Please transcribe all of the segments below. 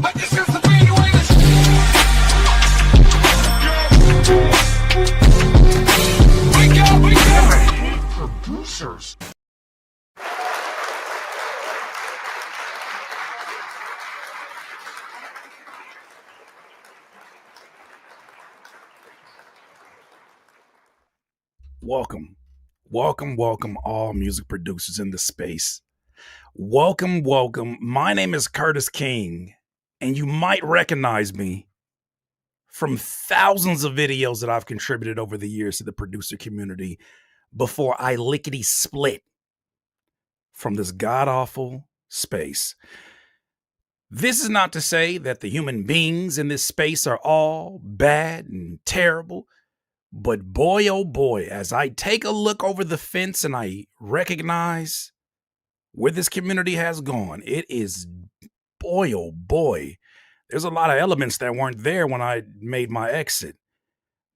But this is the thing you ain't wake up. Producers. Welcome, all music producers in the space. Welcome. My name is Curtis King, and you might recognize me from thousands of videos that I've contributed over the years to the producer community before I lickety split from this god-awful space. This is not to say that the human beings in this space are all bad and terrible. But boy, oh boy, as I take a look over the fence and I recognize where this community has gone, it is, boy, oh boy, there's a lot of elements that weren't there when I made my exit.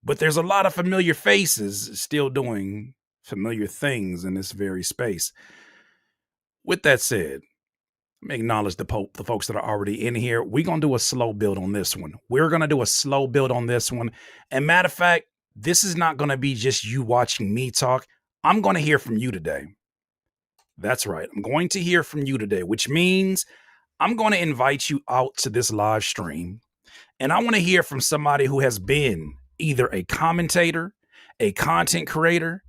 But there's a lot of familiar faces still doing familiar things in this very space. With that said, let me acknowledge the folks that are already in here. We're going to do a slow build on this one. And matter of fact, this is not going to be just you watching me talk. I'm going to hear from you today. That's right. I'm going to hear from you today, which means I'm going to invite you out to this live stream. And I want to hear from somebody who has been either a commentator, a content creator.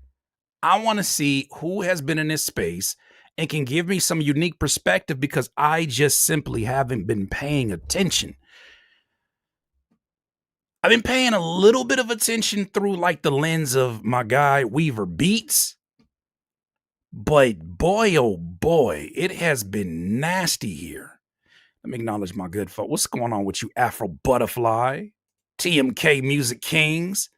I want to see who has been in this space and can give me some unique perspective, because I just simply haven't been paying attention. I've been paying a little bit of attention through like the lens of my guy Weaver Beats, but boy, oh boy, it has been nasty here. Let me acknowledge my good folk. What's going on with you, Afro Butterfly, TMK Music Kings?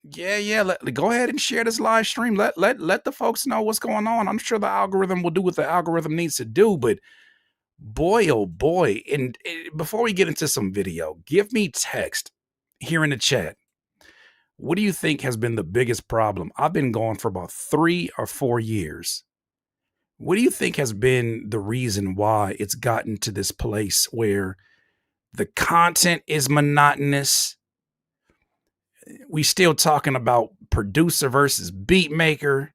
Yeah. Go ahead and share this live stream. Let the folks know what's going on. I'm sure the algorithm will do what the algorithm needs to do, but boy, oh boy. And before we get into some video, give me text here in the chat. What do you think has been the biggest problem? I've been going for about 3 or 4 years. What do you think has been the reason why it's gotten to this place where the content is monotonous? We still talking about producer versus beat maker.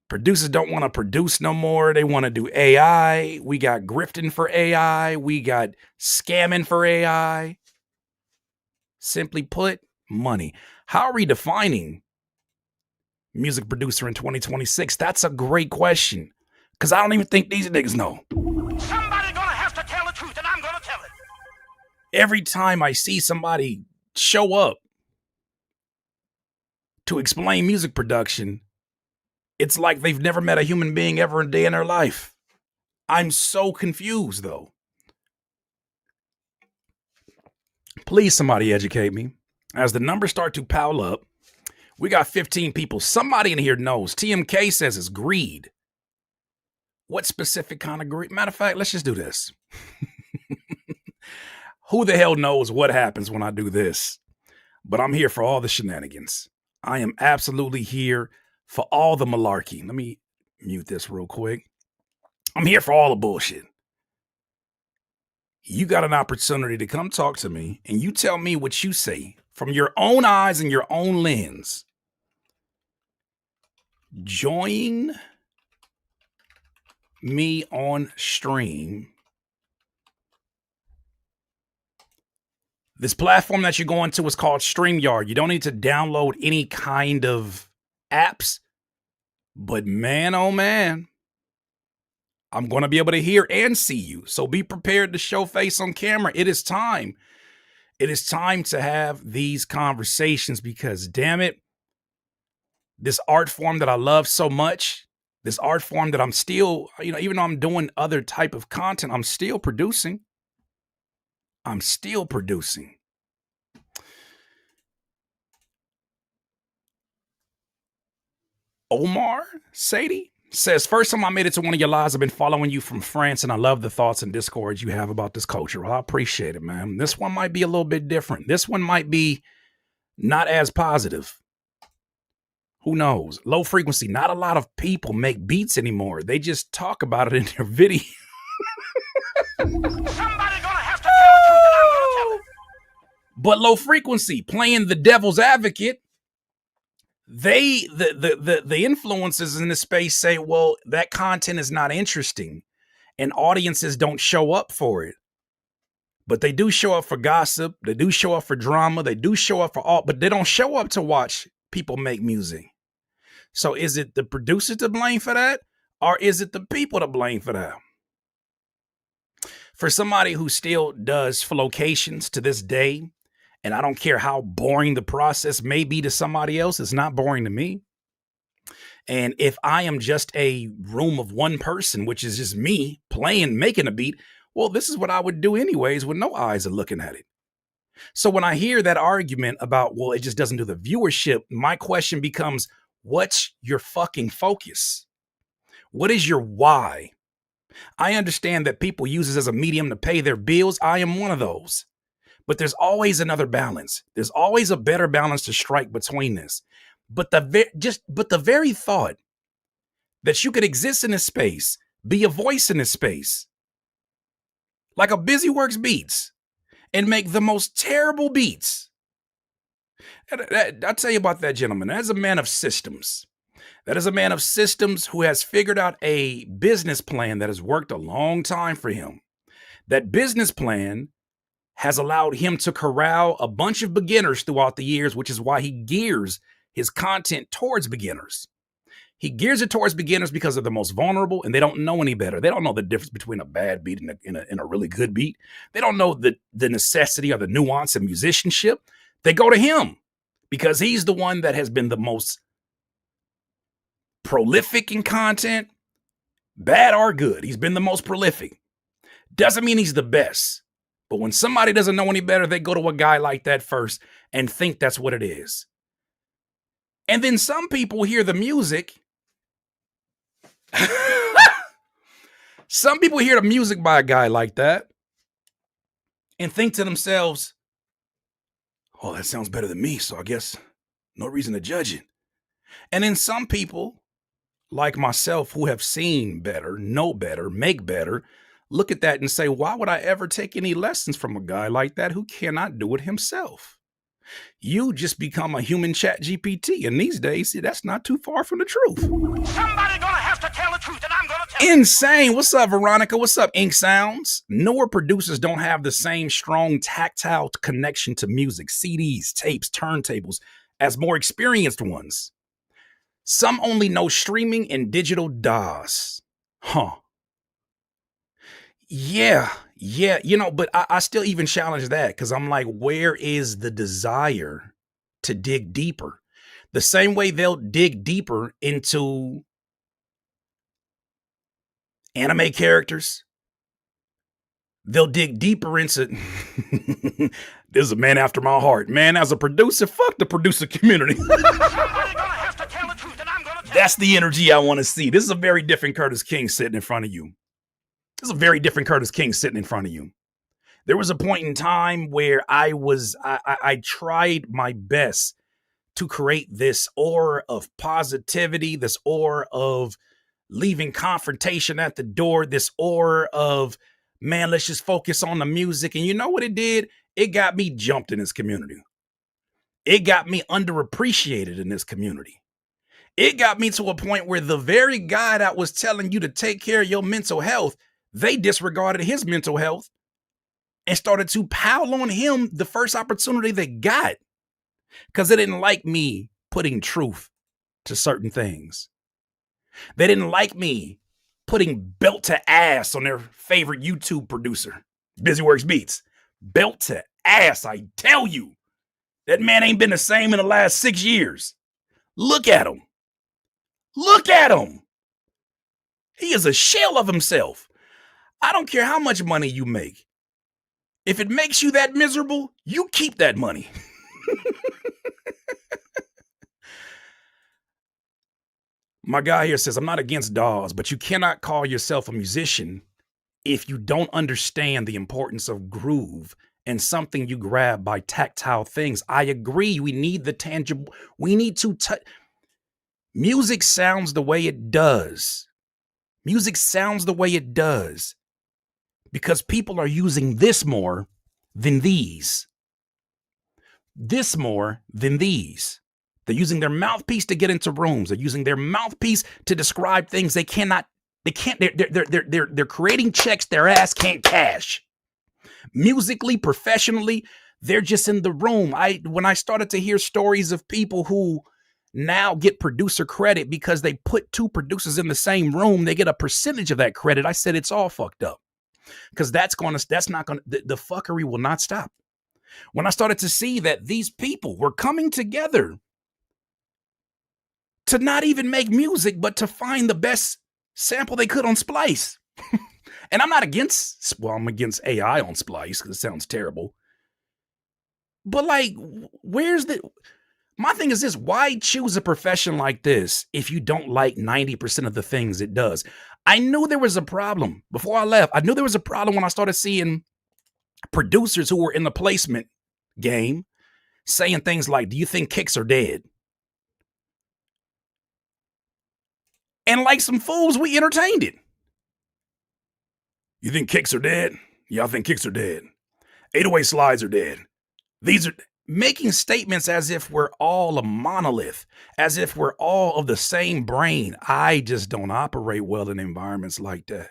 Producers don't want to produce no more. They want to do AI. We got grifting for AI. We got scamming for AI. Simply put, money. How are we defining music producer in 2026? That's a great question, because I don't even think these niggas know. Somebody gonna have to tell the truth, and I'm gonna tell it. Every time I see somebody show up to explain music production, it's like they've never met a human being ever a day in their life. I'm so confused, though. Please, somebody educate me. As the numbers start to pile up, we got 15 people. Somebody in here knows. TMK says it's greed. What specific kind of greed? Matter of fact, let's just do this. Who the hell knows what happens when I do this? But I'm here for all the shenanigans. I am absolutely here for all the malarkey. Let me mute this real quick. I'm here for all the bullshit. You got an opportunity to come talk to me, and you tell me what you say from your own eyes and your own lens. Join me on stream. This platform that you're going to is called StreamYard. You don't need to download any kind of apps, but man, oh man, I'm going to be able to hear and see you. So be prepared to show face on camera. It is time. It is time to have these conversations, because damn it, this art form that I love so much, this art form that I'm still, even though I'm doing other type of content, I'm still producing. Omar Sadie says, first time I made it to one of your lives, I've been following you from France, and I love the thoughts and discords you have about this culture. Well, I appreciate it, man. This one might be a little bit different. This one might be not as positive. Who knows? Low frequency. Not a lot of people make beats anymore. They just talk about it in their video. Somebody gonna have to tell the truth, and I'm gonna tell it. But low frequency, playing the devil's advocate, the influencers in this space say, well, that content is not interesting and audiences don't show up for it. But they do show up for gossip, they do show up for drama, they do show up for all, but they don't show up to watch people make music. So is it the producers to blame for that? Or is it the people to blame for that? For somebody who still does flocations to this day, and I don't care how boring the process may be to somebody else, it's not boring to me. And if I am just a room of one person, which is just me playing, making a beat, well, this is what I would do anyways when no eyes are looking at it. So when I hear that argument about, well, it just doesn't do the viewership, my question becomes, what's your fucking focus? What is your why? I understand that people use this as a medium to pay their bills. I am one of those. But there's always another balance. There's always a better balance to strike between this. But the very thought that you could exist in this space, be a voice in this space, like a Busyworks Beats, and make the most terrible beats. I'll tell you about that gentleman. That is a man of systems. That is a man of systems who has figured out a business plan that has worked a long time for him. That business plan has allowed him to corral a bunch of beginners throughout the years, which is why he gears his content towards beginners. He gears it towards beginners because they're the most vulnerable and they don't know any better. They don't know the difference between a bad beat and a really good beat. They don't know the necessity or the nuance of musicianship. They go to him because he's the one that has been the most prolific in content, bad or good. He's been the most prolific. Doesn't mean he's the best. But when somebody doesn't know any better, they go to a guy like that first and think that's what it is. And then some people hear the music. Some people hear the music by a guy like that and think to themselves, oh, that sounds better than me, so I guess no reason to judge it. And then some people, like myself, who have seen better, know better, make better, look at that and say, why would I ever take any lessons from a guy like that who cannot do it himself? You just become a human chat GPT. And these days, that's not too far from the truth. Somebody gonna have to tell the truth, and I'm gonna tell it. Insane. What's up, Veronica? What's up, Ink Sounds? Newer producers don't have the same strong tactile connection to music, CDs, tapes, turntables, as more experienced ones. Some only know streaming and digital DAWs. Huh. Yeah, but I still even challenge that because I'm like, where is the desire to dig deeper? The same way they'll dig deeper into anime characters. They'll dig deeper into, this is a man after my heart. Man, as a producer, fuck the producer community. Somebody gonna have to tell the truth, and I'm gonna tell That's the energy I want to see. This is a very different Curtis King sitting in front of you. This is a very different Curtis King sitting in front of you. There was a point in time where I tried my best to create this aura of positivity, this aura of leaving confrontation at the door, this aura of, man, let's just focus on the music. And you know what it did? It got me jumped in this community. It got me underappreciated in this community. It got me to a point where the very guy that was telling you to take care of your mental health, they disregarded his mental health and started to pile on him the first opportunity they got because they didn't like me putting truth to certain things. They didn't like me putting belt to ass on their favorite YouTube producer, Busyworks Beats. Belt to ass, I tell you. That man ain't been the same in the last 6 years. Look at him. Look at him. He is a shell of himself. I don't care how much money you make. If it makes you that miserable, you keep that money. My guy here says, I'm not against DAWs, but you cannot call yourself a musician if you don't understand the importance of groove and something you grab by tactile things. I agree. We need the tangible. We need to touch. Music sounds the way it does. Music sounds the way it does because people are using this more than these. This more than these. They're using their mouthpiece to get into rooms. They're using their mouthpiece to describe things they can't, they're creating checks their ass can't cash. Musically, professionally, they're just in the room. When I started to hear stories of people who now get producer credit because they put two producers in the same room, they get a percentage of that credit. I said, it's all fucked up. Because the fuckery will not stop. When I started to see that these people were coming together to not even make music, but to find the best sample they could on Splice. And I'm against AI on Splice because it sounds terrible. But like, my thing is this, why choose a profession like this if you don't like 90% of the things it does? I knew there was a problem before I left. I knew there was a problem when I started seeing producers who were in the placement game saying things like, do you think kicks are dead? And like some fools, we entertained it. You think kicks are dead? Yeah, I think kicks are dead. 808 slides are dead. These are making statements as if we're all a monolith, as if we're all of the same brain. I just don't operate well in environments like that.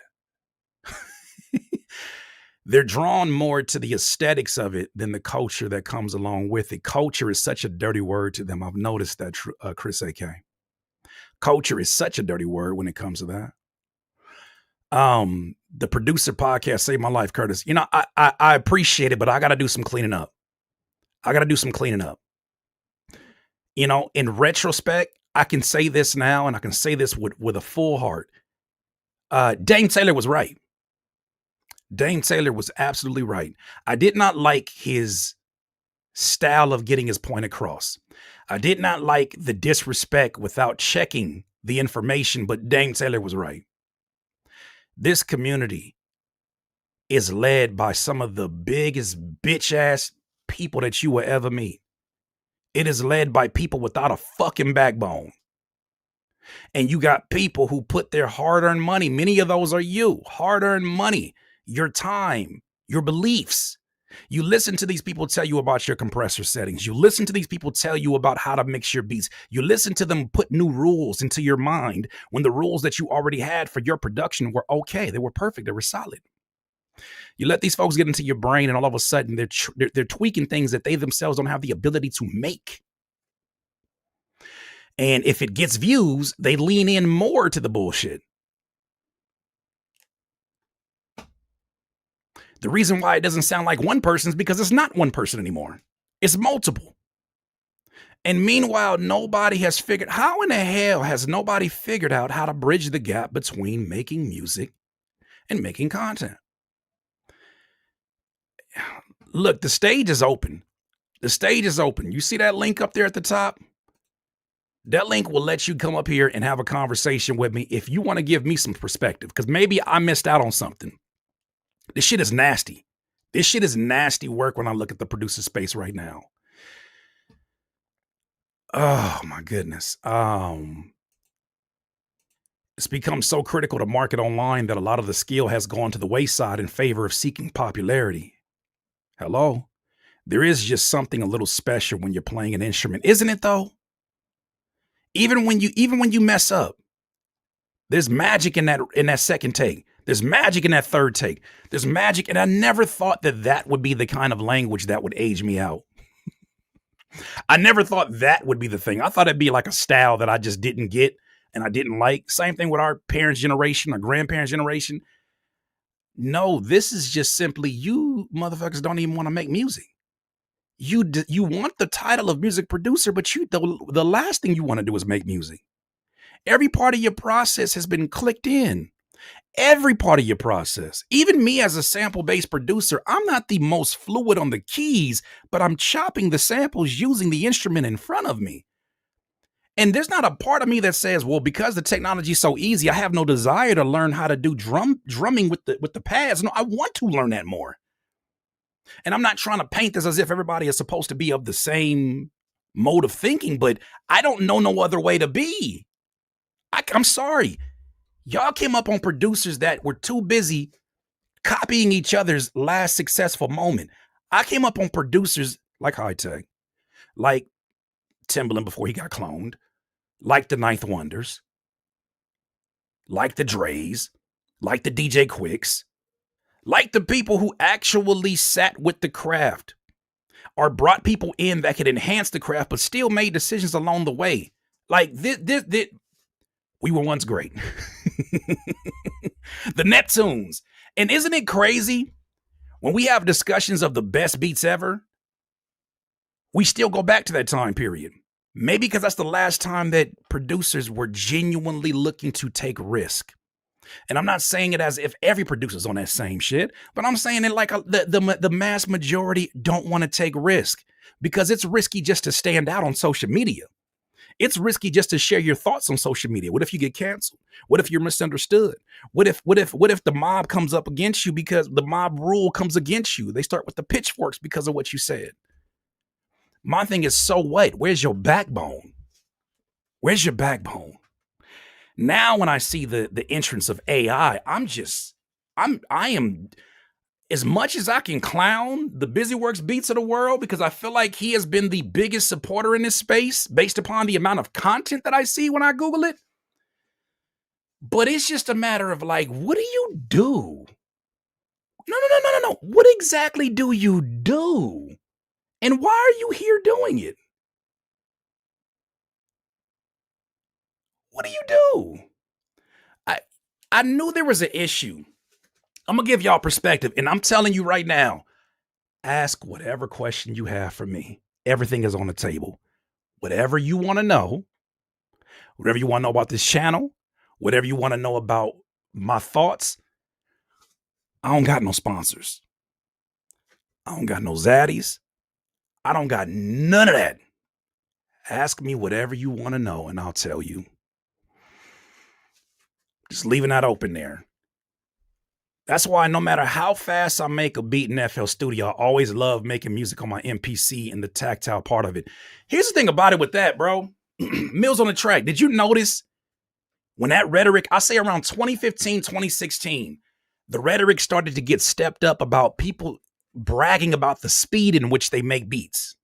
They're drawn more to the aesthetics of it than the culture that comes along with it. Culture is such a dirty word to them. I've noticed that, Chris AK. Culture is such a dirty word when it comes to that. The producer podcast saved my life, Curtis. You know, I appreciate it, but I got to do some cleaning up. You know, in retrospect, I can say this now, and I can say this with a full heart. Dame Taylor was right. Dame Taylor was absolutely right. I did not like his style of getting his point across. I did not like the disrespect without checking the information, but Dame Taylor was right. This community is led by some of the biggest bitch ass people that you will ever meet. It is led by people without a fucking backbone. And you got people who put their hard-earned money, many of those are you, hard-earned money, your time, your beliefs. You listen to these people tell you about your compressor settings. You listen to these people tell you about how to mix your beats. You listen to them put new rules into your mind when the rules that you already had for your production were okay. They were perfect. They were solid. You let these folks get into your brain, and all of a sudden they're tweaking things that they themselves don't have the ability to make. And if it gets views, they lean in more to the bullshit. The reason why it doesn't sound like one person is because it's not one person anymore. It's multiple. And meanwhile, nobody has figured, how in the hell has nobody figured out how to bridge the gap between making music and making content? Look, the stage is open. The stage is open. You see that link up there at the top? That link will let you come up here and have a conversation with me if you want to give me some perspective, because maybe I missed out on something. This shit is nasty. This shit is nasty work when I look at the producer space right now. Oh my goodness. It's become so critical to market online that a lot of the skill has gone to the wayside in favor of seeking popularity. Hello? There is just something a little special when you're playing an instrument, isn't it though? Even when you mess up, there's magic in that second take. There's magic in that third take. There's magic. And I never thought that would be the kind of language that would age me out. I never thought that would be the thing. I thought it'd be like a style that I just didn't get and I didn't like. Same thing with our parents' generation, our grandparents' generation. No, this is just simply you motherfuckers don't even want to make music. You want the title of music producer, but the last thing you want to do is make music. Every part of your process has been clicked in. Every part of your process. Even me as a sample-based producer, I'm not the most fluid on the keys, but I'm chopping the samples using the instrument in front of me. And there's not a part of me that says, well, because the technology is so easy, I have no desire to learn how to do drumming with the pads. No, I want to learn that more. And I'm not trying to paint this as if everybody is supposed to be of the same mode of thinking, but I don't know no other way to be. I'm sorry. Y'all came up on producers that were too busy copying each other's last successful moment. I came up on producers like High Tech, like Timbaland before he got cloned, like the Ninth Wonders, like the Dre's, like the DJ Quicks, like the people who actually sat with the craft or brought people in that could enhance the craft, but still made decisions along the way. Like this we were once great. The Neptunes. And isn't it crazy when we have discussions of the best beats ever, we still go back to that time period? Maybe because that's the last time that producers were genuinely looking to take risk. And I'm not saying it as if every producer's on that same shit, but I'm saying it like the mass majority don't want to take risk because it's risky just to stand out on social media. It's risky just to share your thoughts on social media. What if you get canceled? What if you're misunderstood? What if the mob comes up against you because the mob rule comes against you? They start with the pitchforks because of what you said. My thing is, so what? Where's your backbone? Where's your backbone? Now, when I see the entrance of AI, I am, as much as I can clown the BusyWorks Beats of the world, because I feel like he has been the biggest supporter in this space based upon the amount of content that I see when I Google it. But it's just a matter of like, what do you do? No. What exactly do you do? And why are you here doing it? What do you do? I knew there was an issue. I'm going to give y'all perspective, and I'm telling you right now, ask whatever question you have for me. Everything is on the table. Whatever you want to know, whatever you want to know about this channel, whatever you want to know about my thoughts, I don't got no sponsors. I don't got no zaddies. I don't got none of that. Ask me whatever you want to know, and I'll tell you. Just leaving that open there. That's why no matter how fast I make a beat in FL Studio, I always love making music on my MPC and the tactile part of it. Here's the thing about it with that, bro. Mills on the track. Did you notice when that rhetoric, I say around 2015, 2016, the rhetoric started to get stepped up about people bragging about the speed in which they make beats?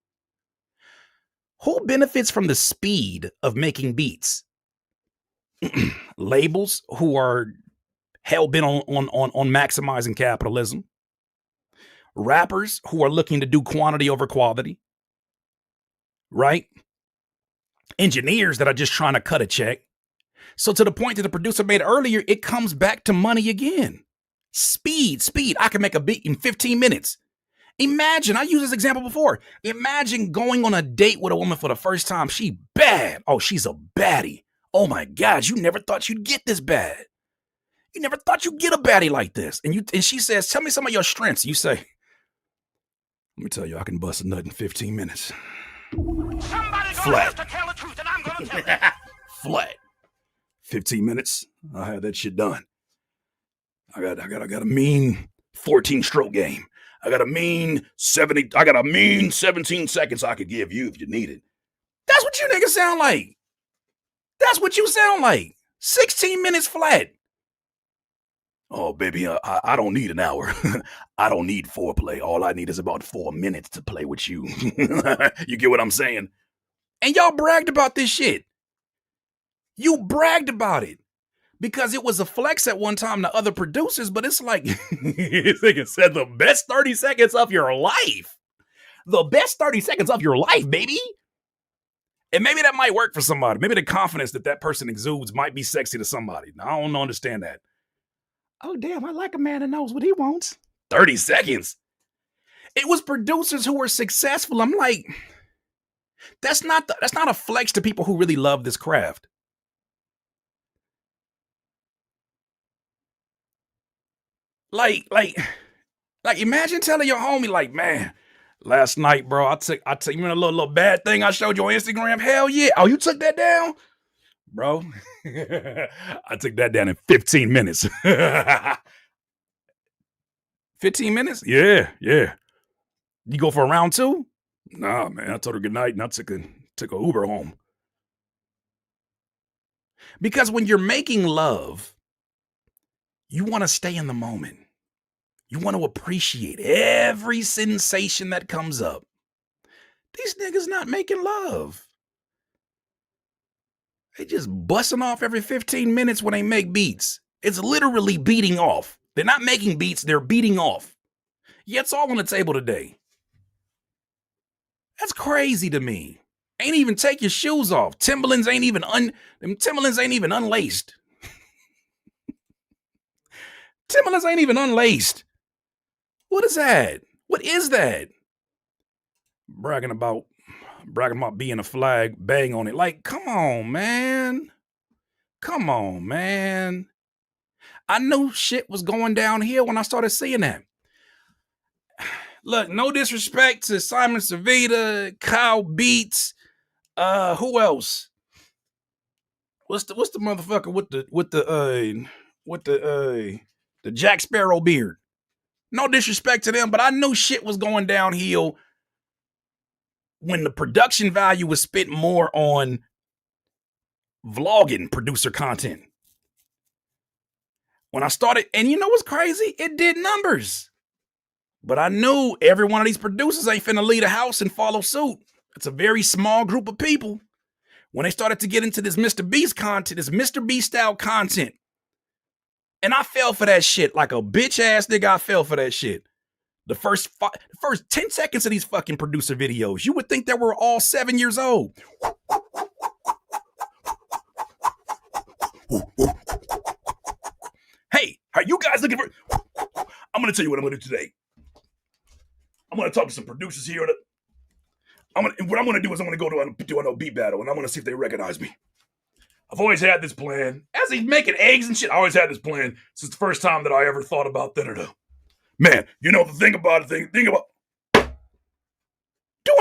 Who benefits from the speed of making beats? Labels who are hell-bent on maximizing capitalism. Rappers who are looking to do quantity over quality. Right? Engineers that are just trying to cut a check. So to the point that the producer made earlier, it comes back to money again. Speed. I can make a beat in 15 minutes. Imagine, I used this example before. Imagine going on a date with a woman for the first time. She bad. Oh, she's a baddie. Oh my God, you never thought you'd get this bad. You never thought you'd get a baddie like this. And she says, tell me some of your strengths. You say, let me tell you, I can bust a nut in 15 minutes. Somebody's gonna have to tell the truth, and I'm gonna tell it. Flat. 15 minutes, I had that shit done. I got a mean 14-stroke game. I got a mean 17 seconds I could give you if you need it. That's what you niggas sound like. That's what you sound like. 16 minutes flat. Oh, baby, I don't need an hour. I don't need foreplay. All I need is about 4 minutes to play with you. You get what I'm saying? And y'all bragged about this shit. You bragged about it because it was a flex at one time to other producers, but it's like, this nigga said the best 30 seconds of your life. The best 30 seconds of your life, baby. And maybe that might work for somebody. Maybe the confidence that person exudes might be sexy to somebody. I don't understand that. Oh, damn, I like a man that knows what he wants. 30 seconds. It was producers who were successful. I'm like, that's not a flex to people who really love this craft. Like, imagine telling your homie, like, man, last night, bro, I took you in a little bad thing I showed you on Instagram. Hell yeah. Oh, you took that down? Bro, I took that down in 15 minutes. 15 minutes? Yeah. You go for a round two? Nah, man, I told her good night and I took a Uber home. Because when you're making love, you want to stay in the moment. You want to appreciate every sensation that comes up. These niggas not making love. They just busting off every 15 minutes when they make beats. It's literally beating off. They're not making beats, they're beating off. Yeah, it's all on the table today. That's crazy to me. Ain't even take your shoes off. Timberlands ain't even unlaced. Timberlands ain't even unlaced. What is that? What is that? Bragging about being a flag, bang on it. Like, come on, man. Come on, man. I knew shit was going downhill when I started seeing that. Look, no disrespect to Simon Savita, Kyle Beats, who else? What's the motherfucker with the Jack Sparrow beard? No disrespect to them, but I knew shit was going downhill when the production value was spent more on vlogging producer content. When I started, and you know what's crazy? It did numbers. But I knew every one of these producers ain't finna leave the house and follow suit. It's a very small group of people. When they started to get into this Mr. Beast content, this Mr. Beast style content, and I fell for that shit like a bitch ass nigga. I fell for that shit. The first 10 seconds of these fucking producer videos, you would think they were all 7 years old. Hey, are you guys looking for? I'm gonna tell you what I'm gonna do today. I'm gonna talk to some producers here. What I'm gonna do is I'm gonna go to a beat battle, and I'm gonna see if they recognize me. I've always had this plan. As he's making eggs and shit, I always had this plan since the first time that I ever thought about Thinner. Man, you know the thing about doing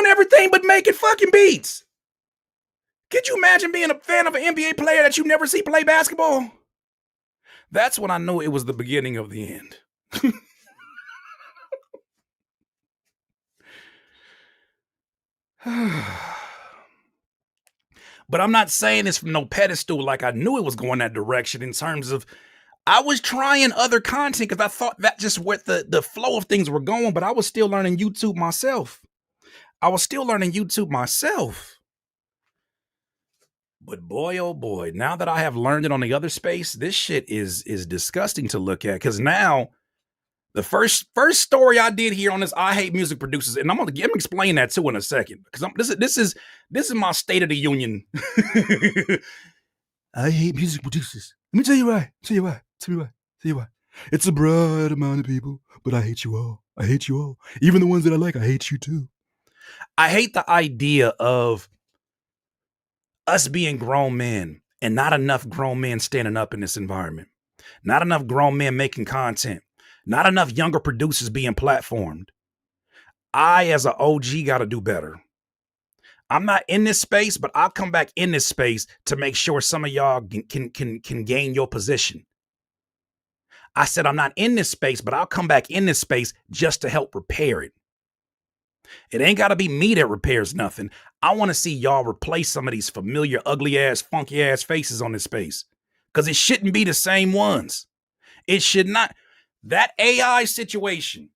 everything but making fucking beats. Could you imagine being a fan of an NBA player that you never see play basketball? That's when I knew it was the beginning of the end. But I'm not saying this from no pedestal. Like, I knew it was going that direction in terms of I was trying other content because I thought that just where the flow of things were going, but I was still learning YouTube myself. But boy, oh boy, now that I have learned it on the other space, this shit is disgusting to look at. Because now the first story I did here on this I hate music producers, and I'm gonna explain that too in a second. Because this is my state of the union. I hate music producers. Let me tell you why. Tell you why. It's a broad amount of people, but I hate you all. Even the ones that I like, I hate you too. I hate the idea of us being grown men and not enough grown men standing up in this environment. Not enough grown men making content. Not enough younger producers being platformed. I, as an OG, got to do better. I'm not in this space, but I'll come back in this space to make sure some of y'all can gain your position. I said I'm not in this space, but I'll come back in this space just to help repair it. It ain't got to be me that repairs nothing. I want to see y'all replace some of these familiar, ugly ass, funky ass faces on this space. Because it shouldn't be the same ones. It should not. That AI situation,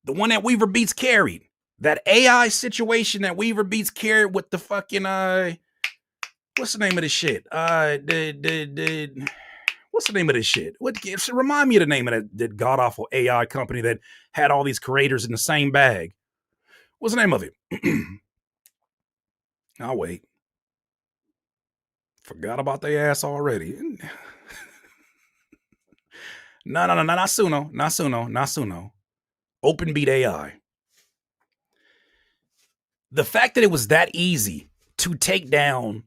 the one that Weaver Beats carried, that AI situation that Weaver Beats carried with the fucking, what's the name of this shit? What's the name of this shit? Remind me of the name of that god-awful AI company that had all these creators in the same bag. What's the name of it? I'll wait. Forgot about their ass already. No, not Suno. Open Beat AI. The fact that it was that easy to take down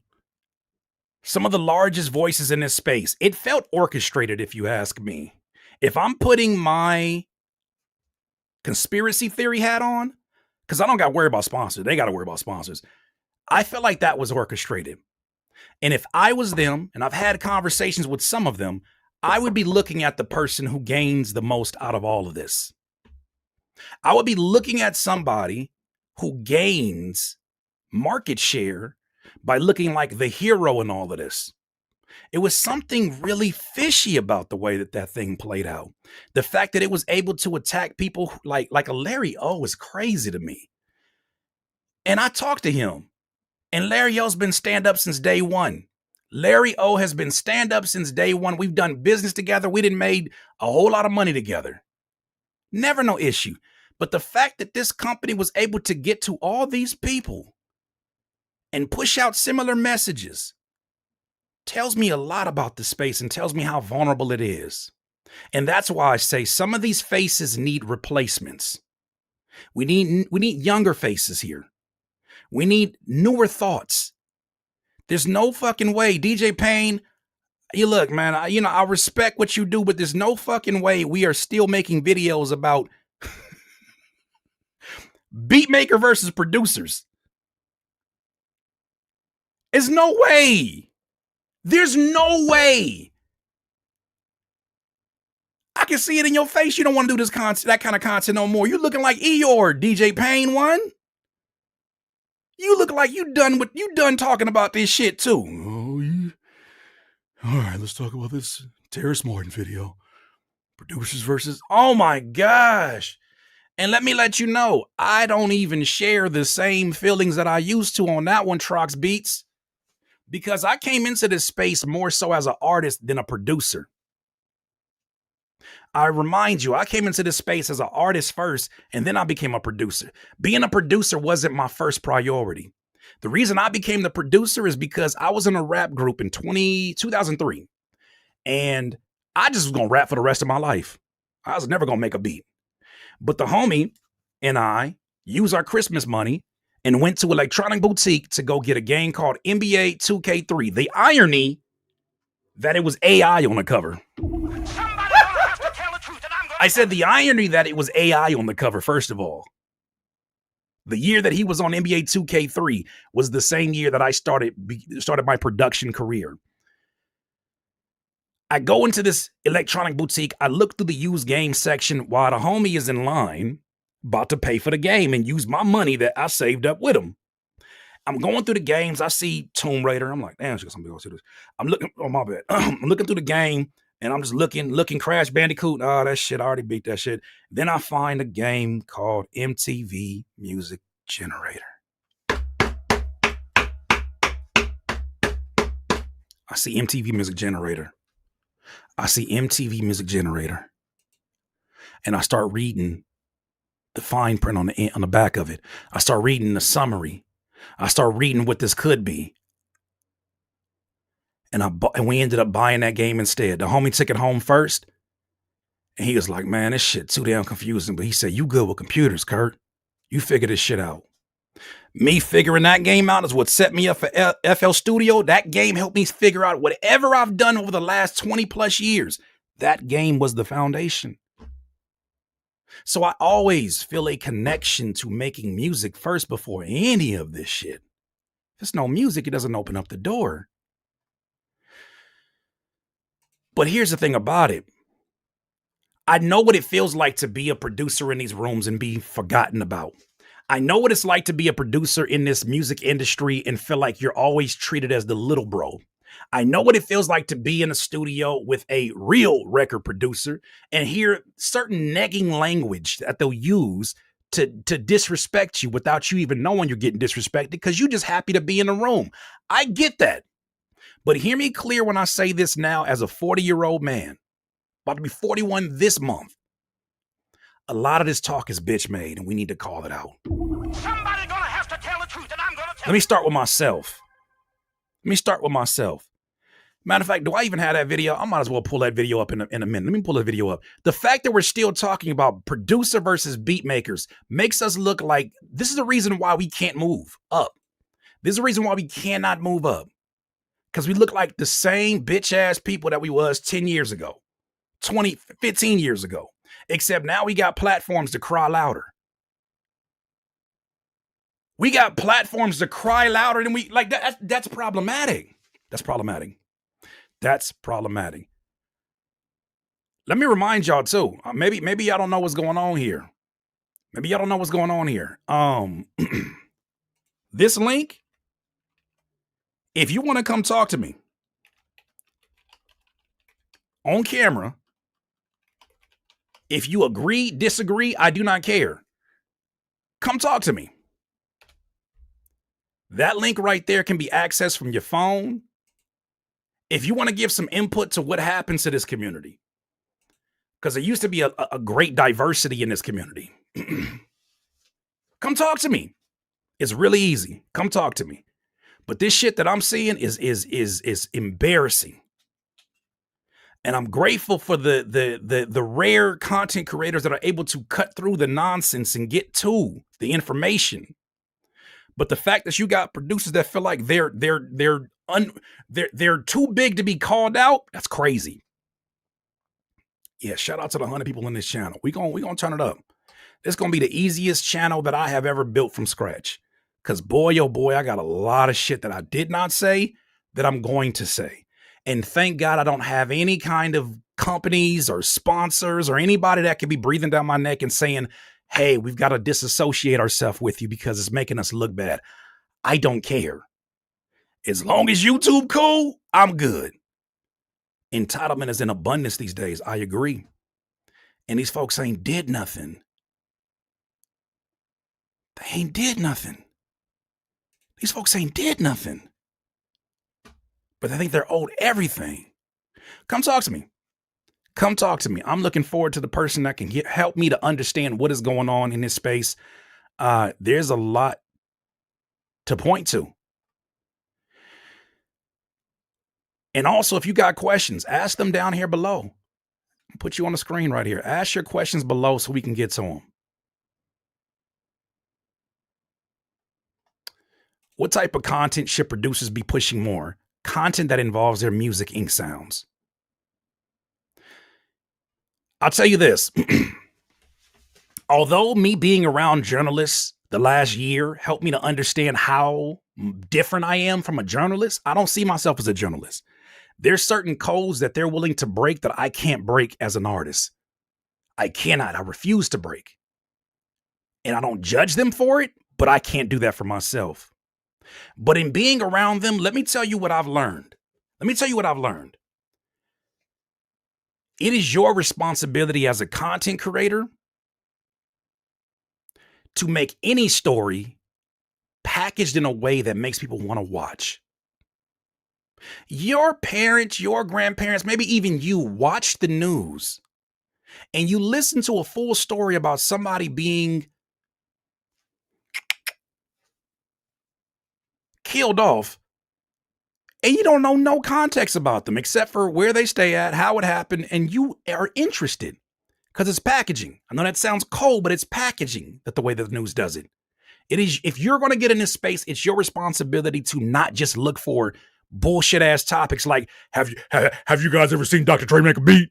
some of the largest voices in this space, it felt orchestrated, if you ask me. If I'm putting my conspiracy theory hat on, because I don't got to worry about sponsors. They got to worry about sponsors. I felt like that was orchestrated. And if I was them, and I've had conversations with some of them, I would be looking at the person who gains the most out of all of this. I would be looking at somebody who gains market share by looking like the hero in all of this. It was something really fishy about the way that that thing played out. The fact that it was able to attack people like a Larry O is crazy to me. And I talked to him, and Larry O's been stand up since day one. Larry O has been stand up since day one. We've done business together. We done made a whole lot of money together. Never no issue. But the fact that this company was able to get to all these people and push out similar messages tells me a lot about the space and tells me how vulnerable it is. And that's why I say some of these faces need replacements. We need younger faces here. We need newer thoughts. There's no fucking way, DJ Payne. You look, man, I respect what you do, but there's no fucking way we are still making videos about beatmaker versus producers. There's no way. There's no way. I can see it in your face. You don't want to do this that kind of content no more. You looking like Eeyore, DJ Payne one. You look like you done talking about this shit too. Oh, yeah. All right, let's talk about this Terrace Martin video. Producers versus. Oh my gosh. And let me let you know, I don't even share the same feelings that I used to on that one, Trox Beats, because I came into this space more so as an artist than a producer. I remind you, I came into this space as an artist first, and then I became a producer. Being a producer wasn't my first priority. The reason I became the producer is because I was in a rap group in 2003, and I just was going to rap for the rest of my life. I was never going to make a beat. But the homie and I used our Christmas money and went to Electronic Boutique to go get a game called NBA 2K3. The irony that it was AI on the cover. I said the irony that it was AI on the cover, first of all. The year that he was on NBA 2K3 was the same year that I started my production career. I go into this Electronic Boutique. I look through the used game section while the homie is in line about to pay for the game and use my money that I saved up with him. I'm going through the games. I see Tomb Raider. I'm like, damn, somebody else see this. I'm looking, oh, my bad. I'm looking through the game and I'm just looking Crash Bandicoot. Oh, that shit, I already beat that shit. Then I find a game called MTV Music Generator. I see MTV Music Generator. I see MTV Music Generator. And I start reading the fine print on the back of it. I start reading the summary. I start reading what this could be. And we ended up buying that game instead. The homie took it home first. And he was like, man, this shit too damn confusing. But he said, you good with computers, Kurt. You figure this shit out. Me figuring that game out is what set me up for FL Studio. That game helped me figure out whatever I've done over the last 20 plus years. That game was the foundation. So I always feel a connection to making music first before any of this shit. If there's no music, it doesn't open up the door. But here's the thing about it. I know what it feels like to be a producer in these rooms and be forgotten about. I know what it's like to be a producer in this music industry and feel like you're always treated as the little bro. I know what it feels like to be in a studio with a real record producer and hear certain negging language that they'll use to disrespect you without you even knowing you're getting disrespected because you're just happy to be in the room. I get that. But hear me clear when I say this now as a 40-year-old man, about to be 41 this month. A lot of this talk is bitch made and we need to call it out. Somebody gonna have to tell the truth and I'm gonna tell Let me start with myself. Matter of fact, do I even have that video? I might as well pull that video up in a minute. Let me pull the video up. The fact that we're still talking about producer versus beat makers makes us look like this is the reason why we can't move up. This is the reason why we cannot move up. Because we look like the same bitch ass people that we was 10 years ago, 20, 15 years ago. Except now we got platforms to cry louder. We got platforms to cry louder than we like. That's problematic. That's problematic. That's problematic. Let me remind y'all too. Maybe y'all don't know what's going on here. Maybe y'all don't know what's going on here. This link, if you want to come talk to me, on camera. If you agree, disagree, I do not care. Come talk to me. That link right there can be accessed from your phone. If you want to give some input to what happens to this community, because there used to be a great diversity in this community. Come talk to me. It's really easy. Come talk to me. But this shit that I'm seeing is embarrassing. And I'm grateful for the rare content creators that are able to cut through the nonsense and get to the information. But the fact that you got producers that feel like they're too big to be called out, that's crazy. Yeah, shout out to the 100 people in this channel. We gonna turn it up. This gonna be the easiest channel that I have ever built from scratch. Cause boy, oh boy, I got a lot of shit that I did not say that I'm going to say. And thank God I don't have any kind of companies or sponsors or anybody that could be breathing down my neck and saying, hey, we've got to disassociate ourselves with you because it's making us look bad. I don't care. As long as YouTube cool, I'm good. Entitlement is in abundance these days. I agree. And these folks ain't did nothing. They ain't did nothing. These folks ain't did nothing. But they think they're owed everything. Come talk to me. Come talk to me. I'm looking forward to the person that can help me to understand what is going on in this space. There's a lot to point to. And also, if you got questions, ask them down here below. I'll put you on the screen right here. Ask your questions below so we can get to them. What type of content should producers be pushing more? Content that involves their music ink sounds. I'll tell you this. Although me being around journalists the last year helped me to understand how different I am from a journalist, I don't see myself as a journalist. There's certain codes that they're willing to break that I can't break as an artist. I cannot. I refuse to break. And I don't judge them for it, but I can't do that for myself. But in being around them, let me tell you what I've learned. It is your responsibility as a content creator to make any story packaged in a way that makes people want to watch. Your parents, your grandparents, maybe even you watch the news and you listen to a full story about somebody being killed off, and you don't know no context about them except for where they stay at, how it happened, and you are interested because it's packaging. I know that sounds cold, but it's packaging that the way the news does it. It is, if you're going to get in this space, it's your responsibility to not just look for bullshit ass topics like, have you guys ever seen Dr. Dre make a beat?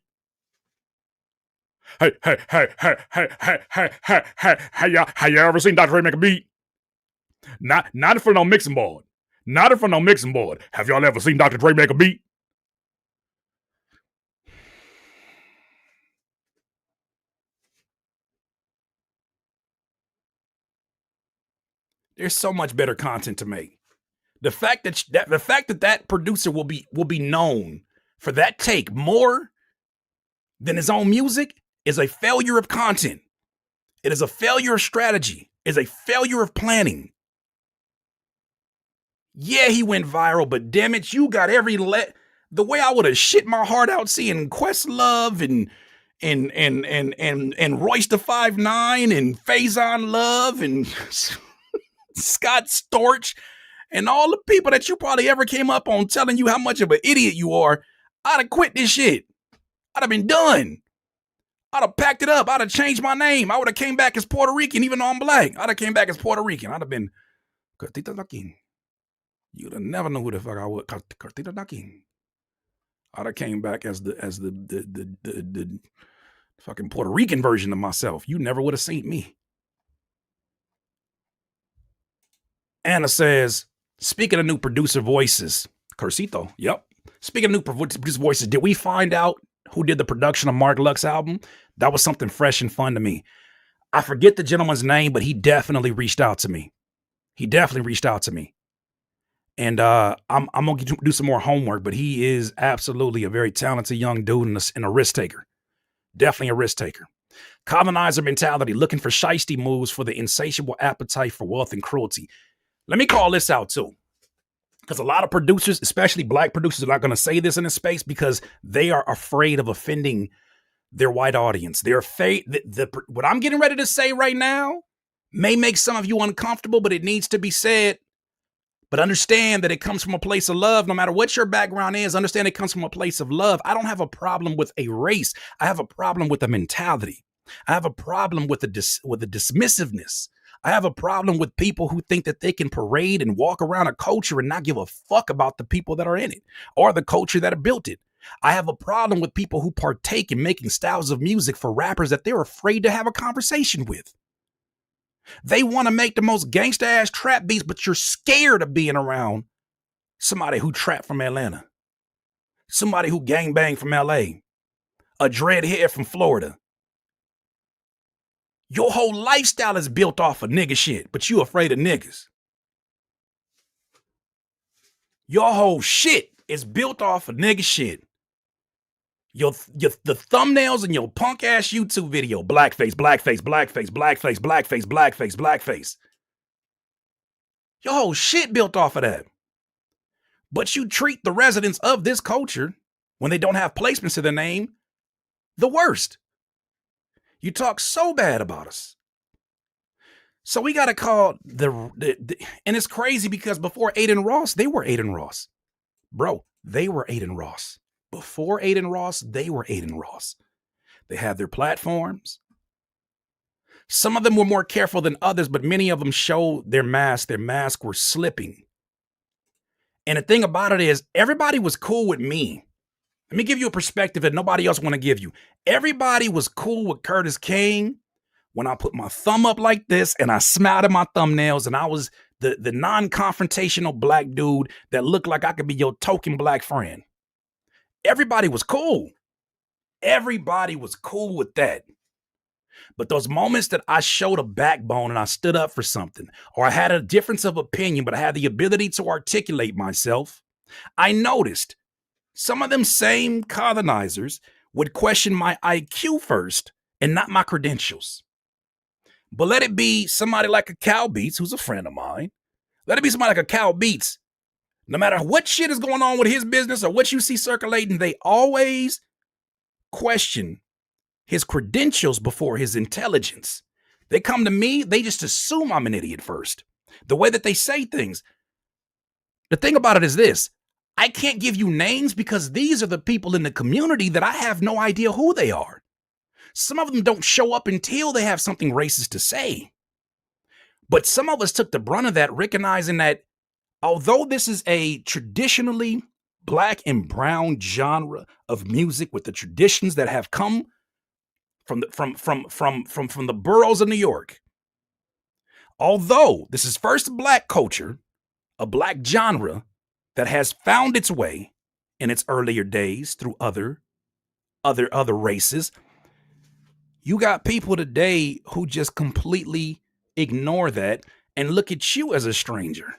Hey, y'all ever seen Dr. Dre make a beat? Not for no mixing board. Not for no mixing board. Have y'all ever seen Dr. Dre make a beat? There's so much better content to make. The fact that producer will be known for that take more than his own music is a failure of content. It is a failure of strategy. It is a failure of planning. Yeah, he went viral, but damn it, you got every the way I would have shit my heart out seeing Questlove and Royce the 5'9" and Faison Love and Scott Storch and all the people that you probably ever came up on telling you how much of an idiot you are. I'd have quit this shit. I'd have been done. I'd have packed it up. I'd have changed my name. I would have came back as Puerto Rican, even though I'm black. I'd have came back as Puerto Rican. I'd have been Cortita Lakin. You'd have never know who the fuck I was. Cortita Lakin. I'd have came back as the fucking Puerto Rican version of myself. You never would have seen me. Anna says, speaking of new producer voices, Cursito, yep. Speaking of new producer voices, did we find out who did the production of Mark Luck's album? That was something fresh and fun to me. I forget the gentleman's name, but he definitely reached out to me. And I'm gonna do some more homework, but he is absolutely a very talented young dude and a risk taker. Definitely a risk taker. Colonizer mentality, looking for shiesty moves for the insatiable appetite for wealth and cruelty. Let me call this out too. Because a lot of producers, especially black producers, are not going to say this in a space because they are afraid of offending their white audience. They're afraid. What I'm getting ready to say right now may make some of you uncomfortable, but it needs to be said. But understand that it comes from a place of love. No matter what your background is, understand it comes from a place of love. I don't have a problem with a race. I have a problem with a mentality. I have a problem with the dismissiveness. I have a problem with people who think that they can parade and walk around a culture and not give a fuck about the people that are in it or the culture that built it. I have a problem with people who partake in making styles of music for rappers that they're afraid to have a conversation with. They want to make the most gangsta ass trap beats, but you're scared of being around somebody who trap from Atlanta, somebody who gangbang from LA, a dreadhead from Florida. Your whole lifestyle is built off of nigga shit, but you afraid of niggas. Your whole shit is built off of nigga shit. The thumbnails in your punk ass YouTube video, blackface, blackface, blackface, blackface, blackface, blackface, blackface. Your whole shit built off of that. But you treat the residents of this culture, when they don't have placements to their name, the worst. You talk so bad about us. So we got to call and it's crazy because before Aiden Ross, they were Aiden Ross. Bro, they were Aiden Ross. Before Aiden Ross, they were Aiden Ross. They had their platforms. Some of them were more careful than others, but many of them showed their mask. Their masks were slipping. And the thing about it is, everybody was cool with me. Let me give you a perspective that nobody else want to give you. Everybody was cool with Curtis King when I put my thumb up like this and I smiled at my thumbnails and I was the non-confrontational black dude that looked like I could be your token black friend. Everybody was cool. Everybody was cool with that. But those moments that I showed a backbone and I stood up for something, or I had a difference of opinion, but I had the ability to articulate myself, I noticed some of them same colonizers would question my IQ first and not my credentials. But let it be somebody like a Cal Beats, who's a friend of mine. Let it be somebody like a Cal Beats. No matter what shit is going on with his business or what you see circulating, they always question his credentials before his intelligence. They come to me, they just assume I'm an idiot first. The way that they say things. The thing about it is this. I can't give you names because these are the people in the community that I have no idea who they are. Some of them don't show up until they have something racist to say. But some of us took the brunt of that, recognizing that although this is a traditionally black and brown genre of music with the traditions that have come from the boroughs of New York, although this is first black culture, a black genre that has found its way in its earlier days through other races, you got people today who just completely ignore that and look at you as a stranger.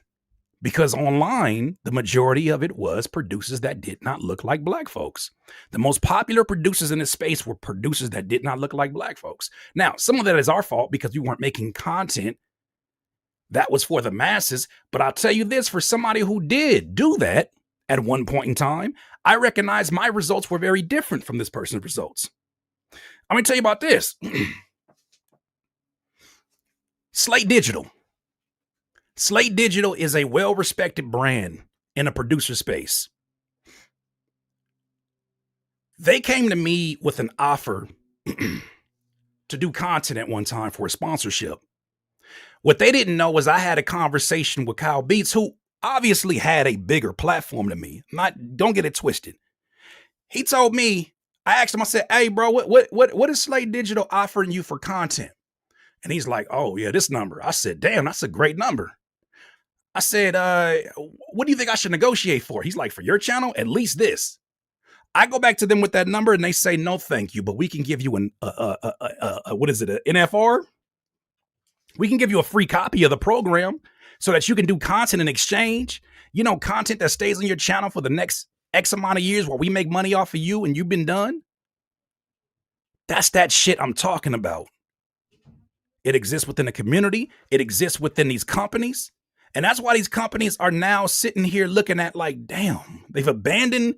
Because online, the majority of it was producers that did not look like black folks. The most popular producers in this space were producers that did not look like black folks. Now, some of that is our fault because we weren't making content that was for the masses. But I'll tell you this, for somebody who did do that at one point in time, I recognize my results were very different from this person's results. I'm going to tell you about this. Slate Digital. Slate Digital is a well-respected brand in a producer space. They came to me with an offer to do content at one time for a sponsorship. What they didn't know was I had a conversation with Kyle Beats, who obviously had a bigger platform than me. Don't get it twisted. He told me, I asked him, I said, hey, bro, what is Slate Digital offering you for content? And he's like, oh, yeah, this number. I said, damn, that's a great number. I said, what do you think I should negotiate for? He's like, for your channel, at least this. I go back to them with that number and they say, no, thank you, but we can give you an NFR. We can give you a free copy of the program so that you can do content in exchange. You know, content that stays on your channel for the next X amount of years where we make money off of you and you've been done. That's that shit I'm talking about. It exists within the community. It exists within these companies. And that's why these companies are now sitting here looking at like, damn, they've abandoned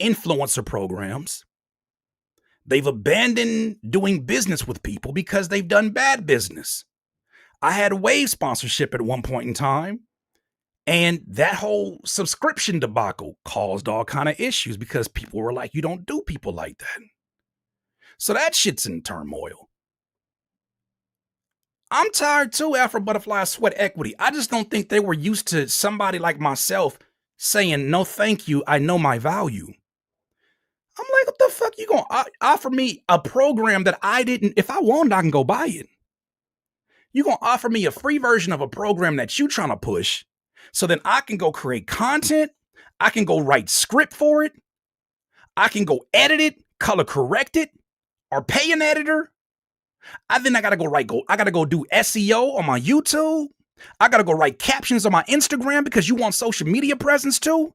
influencer programs. They've abandoned doing business with people because they've done bad business. I had Wave sponsorship at one point in time, and that whole subscription debacle caused all kind of issues because people were like, you don't do people like that. So that shit's in turmoil. I'm tired too, Afro Butterfly Sweat Equity. I just don't think they were used to somebody like myself saying, no, thank you, I know my value. I'm like, what the fuck you gonna offer me a program that I didn't, if I wanted, I can go buy it. You gonna offer me a free version of a program that you trying to push so then I can go create content, I can go write script for it, I can go edit it, color correct it, or pay an editor. I gotta go do SEO on my YouTube. I gotta go write captions on my Instagram because you want social media presence too.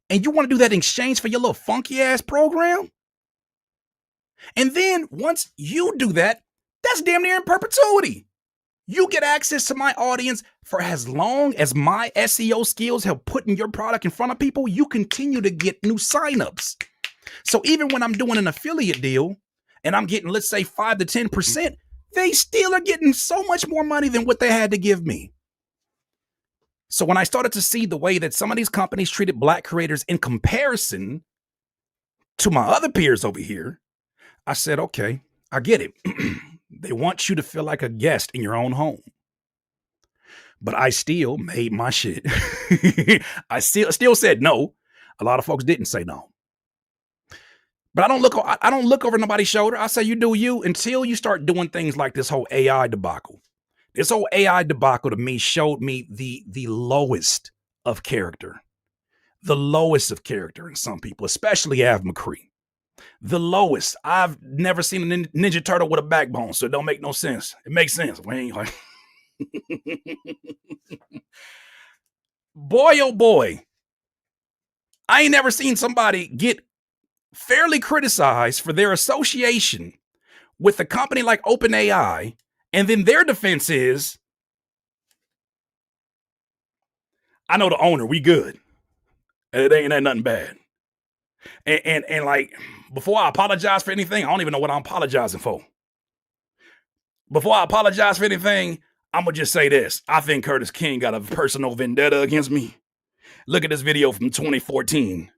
And you want to do that in exchange for your little funky ass program? And then once you do that, that's damn near in perpetuity. You get access to my audience for as long as my SEO skills have put your product in front of people, you continue to get new signups. So even when I'm doing an affiliate deal and I'm getting, let's say 5 to 10%, they still are getting so much more money than what they had to give me. So when I started to see the way that some of these companies treated Black creators in comparison to my other peers over here, I said, okay, I get it. They want you to feel like a guest in your own home. But I still made my shit. I still said no. A lot of folks didn't say no. But I don't look over nobody's shoulder. I say you do you until you start doing things like this whole AI debacle. This whole AI debacle to me showed me the lowest of character. The lowest of character in some people, especially Av McCree. The lowest. I've never seen a Ninja Turtle with a backbone, so it don't make no sense. It makes sense. Boy, oh boy. I ain't never seen somebody get fairly criticized for their association with a company like OpenAI, and then their defense is, I know the owner, we good. It ain't nothing bad. And like, before I apologize for anything, I don't even know what I'm apologizing for. Before I apologize for anything, I'm gonna just say this. I think Curtis King got a personal vendetta against me. Look at this video from 2014.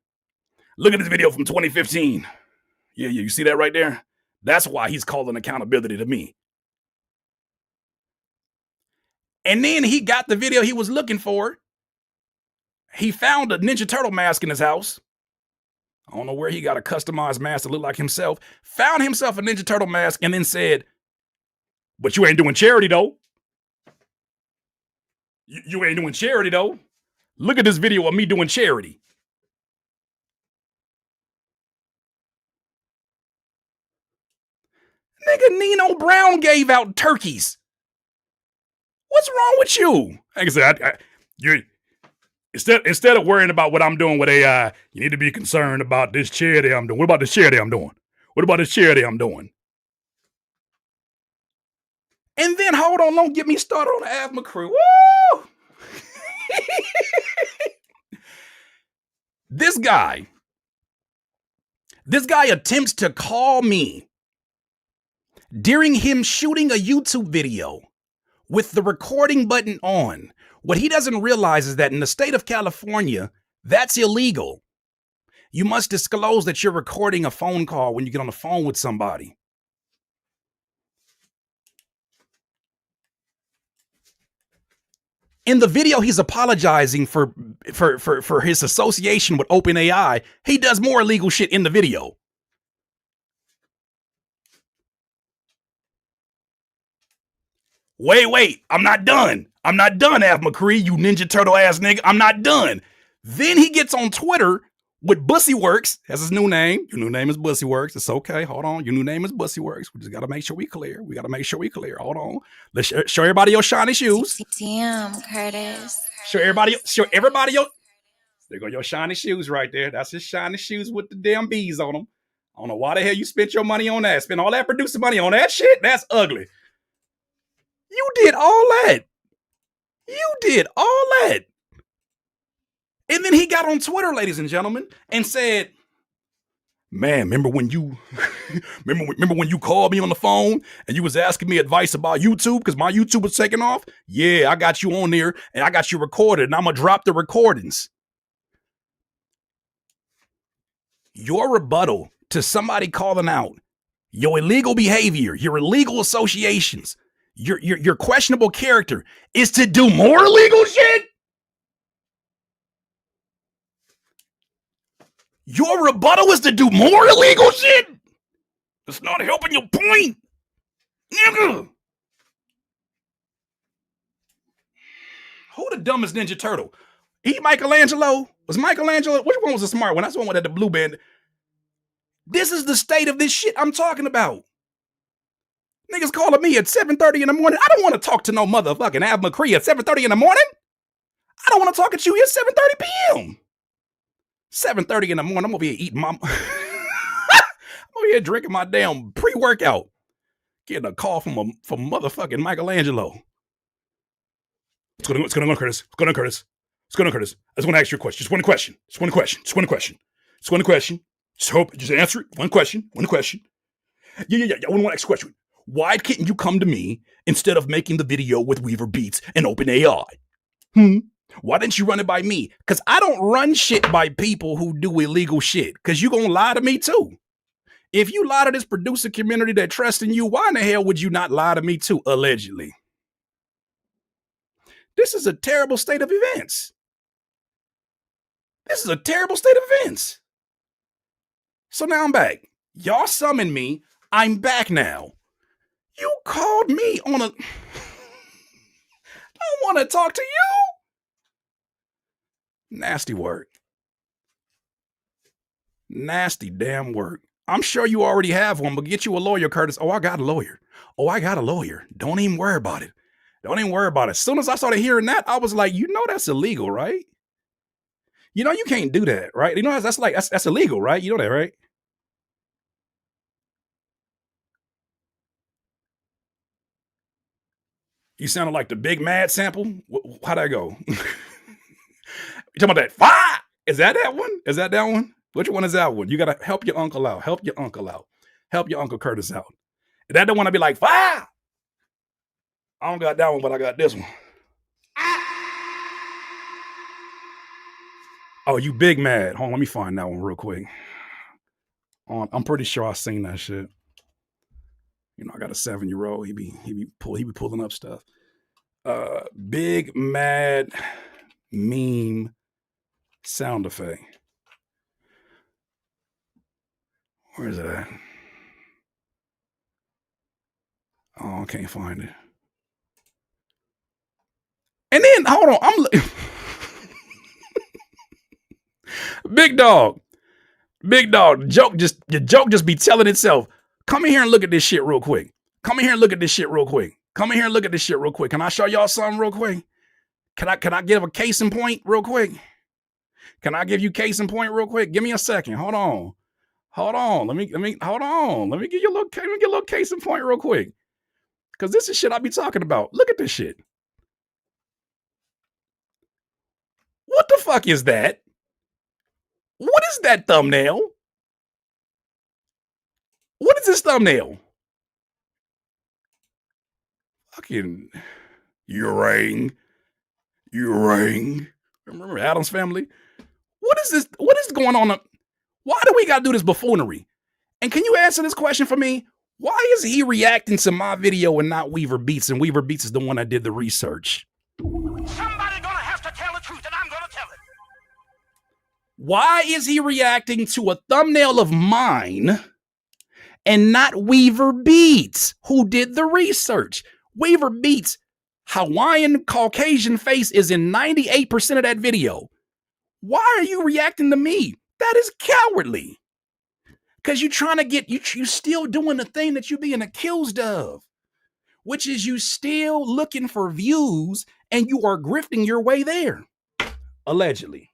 Look at this video from 2015. Yeah, you see that right there? That's why he's calling accountability to me. And then he got the video he was looking for. He found a Ninja Turtle mask in his house. I don't know where he got a customized mask to look like himself. Found himself a Ninja Turtle mask and then said, but you ain't doing charity though. You ain't doing charity though. Look at this video of me doing charity. Nigga, Nino Brown gave out turkeys. What's wrong with you? Like I said, you instead of worrying about what I'm doing with AI, you need to be concerned about this charity I'm doing. What about this charity I'm doing? What about this charity I'm doing? And then, hold on, don't get me started on the Av McCree. Woo! This guy attempts to call me during him shooting a YouTube video with the recording button on. What he doesn't realize is that in the state of California, that's illegal. You must disclose that you're recording a phone call when you get on the phone with somebody. In the video, he's apologizing for his association with OpenAI. He does more illegal shit in the video. Wait, I'm not done. I'm not done, Av McCree, you Ninja Turtle ass nigga. I'm not done. Then he gets on Twitter with Bussy Works. That's his new name. Your new name is Bussy Works. It's okay. Hold on. Your new name is Bussy Works. We just got to make sure we clear. Hold on. Let's show everybody your shiny shoes. Damn, Curtis. Show everybody your. There go your shiny shoes right there. That's his shiny shoes with the damn bees on them. I don't know why the hell you spent your money on that. Spend all that producer money on that shit. That's ugly. You did all that. And then he got on Twitter, ladies and gentlemen, and said, man, remember when you called me on the phone and you was asking me advice about YouTube because my YouTube was taking off? Yeah, I got you on there and I got you recorded and I'm going to drop the recordings. Your rebuttal to somebody calling out your illegal behavior, your illegal associations, your questionable character is to do more illegal shit? Your rebuttal is to do more illegal shit? It's not helping your point. Nigga. Who the dumbest Ninja Turtle? Michelangelo? Was Michelangelo? Which one was the smart one? That's the one with the blue band. This is the state of this shit I'm talking about. Niggas calling me at 7:30 in the morning. I don't want to talk to no motherfucking Ab McCree at 7:30 in the morning. I don't want to talk to you at 7:30 p.m. 7:30 in the morning, I'm over here eating I'm over here drinking my damn pre-workout. Getting a call from motherfucking Michelangelo. What's going on, Curtis? I just want to ask you a question. Just one question. Just answer it. One question. Yeah. I want to ask a question. Why couldn't you come to me instead of making the video with Weaver Beats and OpenAI? Why didn't you run it by me? Because I don't run shit by people who do illegal shit. Because you gonna lie to me too. If you lie to this producer community that trusts in you, why in the hell would you not lie to me too, allegedly? This is a terrible state of events. So now I'm back. Y'all summoned me. I'm back now. You called me on a... I don't want to talk to you. Nasty work. Nasty damn work. I'm sure you already have one, but get you a lawyer, Curtis. Oh, I got a lawyer. Don't even worry about it. As soon as I started hearing that, I was like, you know that's illegal, right? You know you can't do that, right? You know that's illegal, right? You know that, right? You sounded like the Big Mad sample. How'd that go? You talking about that? Fire! Is that one? Which one is that one? You gotta help your uncle out. Help your Uncle Curtis out. Is that the one to be like, fire? I don't got that one, but I got this one. Oh, you Big Mad. Hold on, let me find that one real quick. I'm pretty sure I seen that shit. You know, I got a 7-year-old. He be pulling up stuff. Big Mad meme sound effect. Where is it at? Oh, I can't find it. And then hold on, Big dog. The joke just be telling itself. Come in here and look at this shit real quick. Can I show y'all something real quick? Can I give a case in point real quick? Can I give you case in point real quick? Give me a second. Hold on. Let me give you a little case in point real quick. Cause this is shit I be talking about. Look at this shit. What the fuck is that? What is that thumbnail? What is this thumbnail? Fucking you rang. Remember Addams Family? What is this? What is going on? Why do we gotta do this buffoonery? And can you answer this question for me? Why is he reacting to my video and not Weaver Beats? And Weaver Beats is the one that did the research. Somebody gonna have to tell the truth, and I'm gonna tell it. Why is he reacting to a thumbnail of mine and not Weaver Beats, who did the research? Weaver Beats' Hawaiian Caucasian face is in 98% of that video. Why are you reacting to me? That is cowardly. Because you're trying to get, you still doing the thing that you're being accused of, which is you still looking for views and you are grifting your way there. Allegedly.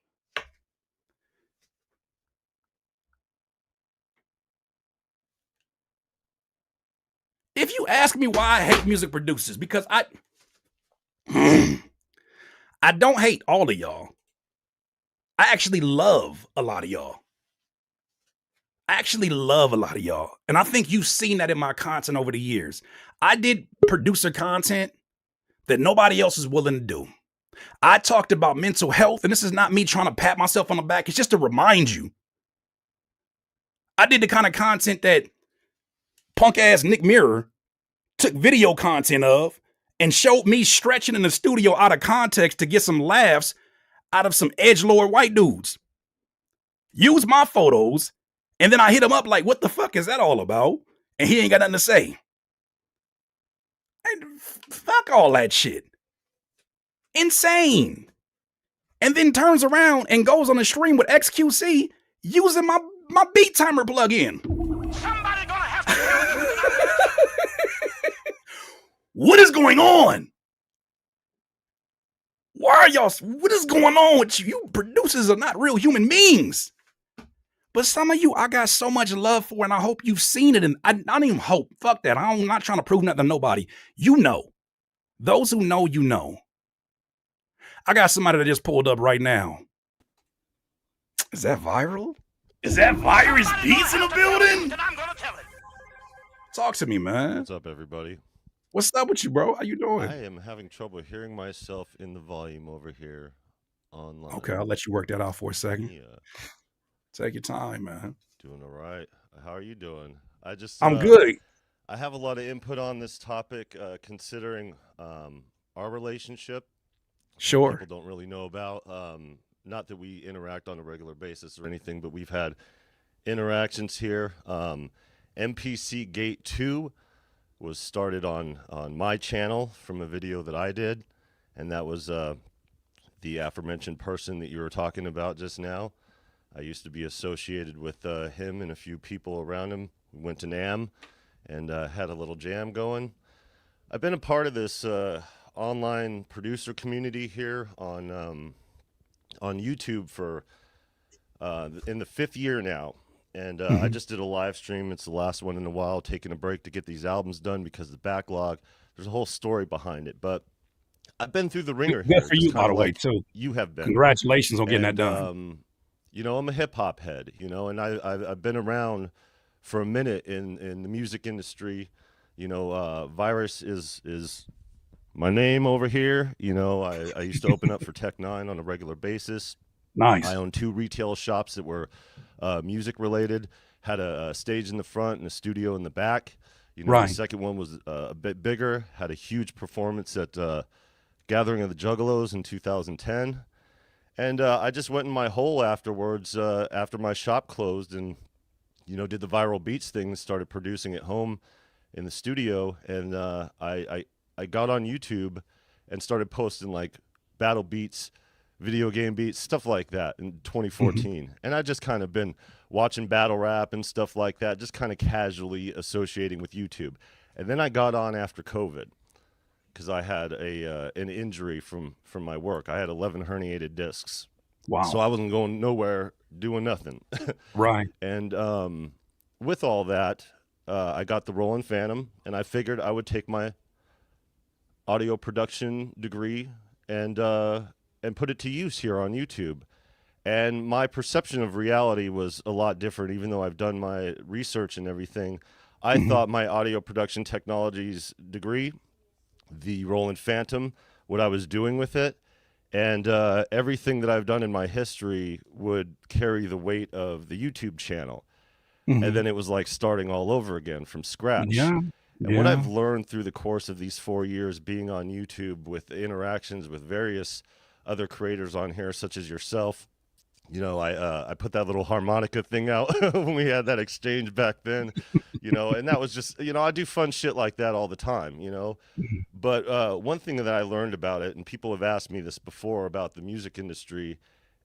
If you ask me why I hate music producers, because I don't hate all of y'all. I actually love a lot of y'all. And I think you've seen that in my content over the years. I did producer content that nobody else is willing to do. I talked about mental health, and this is not me trying to pat myself on the back. It's just to remind you. I did the kind of content that punk ass Nick Mirror took video content of and showed me stretching in the studio out of context to get some laughs out of some edgelord white dudes. Use my photos, and then I hit him up like, what the fuck is that all about? And he ain't got nothing to say. And fuck all that shit. Insane. And then turns around and goes on a stream with XQC using my beat timer plugin. Somebody gonna have to tell the truth. What is going on? Why are y'all? What is going on with you? You producers are not real human beings. But some of you, I got so much love for, and I hope you've seen it. And I don't even hope. Fuck that. I'm not trying to prove nothing to nobody. You know. Those who know, you know. I got somebody that just pulled up right now. Is that viral? Is that Virus Beats in the building? And I'm gonna tell it. Talk to me, man. What's up, everybody? What's up with you, bro? How you doing? I am having trouble hearing myself in the volume over here online. Okay, I'll let you work that out for a second. Yeah. Take your time, man. Doing all right. How are you doing? I'm good. I have a lot of input on this topic, considering our relationship. Sure. People don't really know about. Not that we interact on a regular basis or anything, but we've had interactions here. MPC Gate 2 was started on my channel from a video that I did, and that was the aforementioned person that you were talking about just now. I used to be associated with him and a few people around him. We went to NAMM and had a little jam going. I've been a part of this online producer community here on YouTube for in the 5th year now. And I just did a live stream. It's the last one in a while, taking a break to get these albums done because of the backlog. There's a whole story behind it. But I've been through the ringer here. Good for you, by the way, too. You have been. Congratulations on getting that done. You know, I'm a hip-hop head, you know, and I've been around for a minute in the music industry. You know, Virus is my name over here. You know, I used to open up for Tech 9 on a regular basis. Nice. I owned 2 retail shops that were music related, had a stage in the front and a studio in the back. You know, right. The second one was a bit bigger, had a huge performance at Gathering of the Juggalos in 2010. And I just went in my hole afterwards, after my shop closed, and, you know, did the viral beats thing and started producing at home in the studio. And I got on YouTube and started posting, like, battle beats, video game beats, stuff like that in 2014. And I just kind of been watching battle rap and stuff like that, just kind of casually associating with YouTube. And then I got on after COVID because I had an injury from my work. I had 11 herniated discs. Wow. So I wasn't going nowhere, doing nothing. Right. And with all that, I got the Roland Phantom, and I figured I would take my audio production degree and put it to use here on YouTube. And my perception of reality was a lot different, even though I've done my research and everything. I thought my audio production technologies degree, the Roland Phantom, what I was doing with it, and everything that I've done in my history would carry the weight of the YouTube channel. And then it was like starting all over again from scratch. Yeah. And what I've learned through the course of these 4 years being on YouTube with interactions with various other creators on here, such as yourself, you know, I put that little harmonica thing out when we had that exchange back then, you know, and that was just, you know, I do fun shit like that all the time, you know. But one thing that I learned about it, and people have asked me this before about the music industry,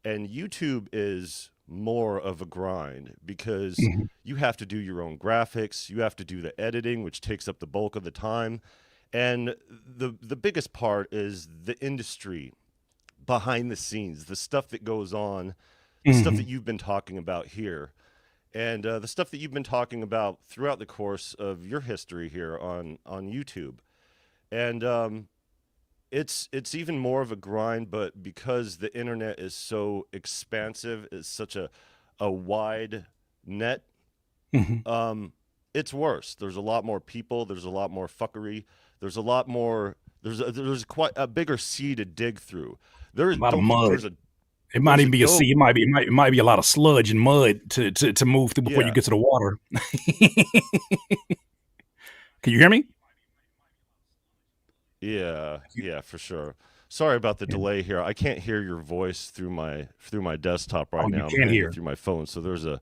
and YouTube is more of a grind because Mhm. you have to do your own graphics, you have to do the editing, which takes up the bulk of the time. And the biggest part is the industry behind the scenes, the stuff that goes on, the stuff that Mhm. you've been talking about here, and the stuff that you've been talking about throughout the course of your history here on YouTube. And it's even more of a grind, but because the internet is so expansive, it's such a wide net, Mhm. um, it's worse. There's a lot more people. There's a lot more fuckery. There's a lot more. There's quite a bigger sea to dig through. A lot of Don't get mud. It might there's a even be a dope. sea. It might be a lot of sludge and mud to move through before you Yeah, get to the water. Can you hear me? yeah, for sure. Sorry about the Yeah. delay here. I can't hear your voice through my desktop Oh, right you now. I'm can't hearing it hear. through my phone, so Oh.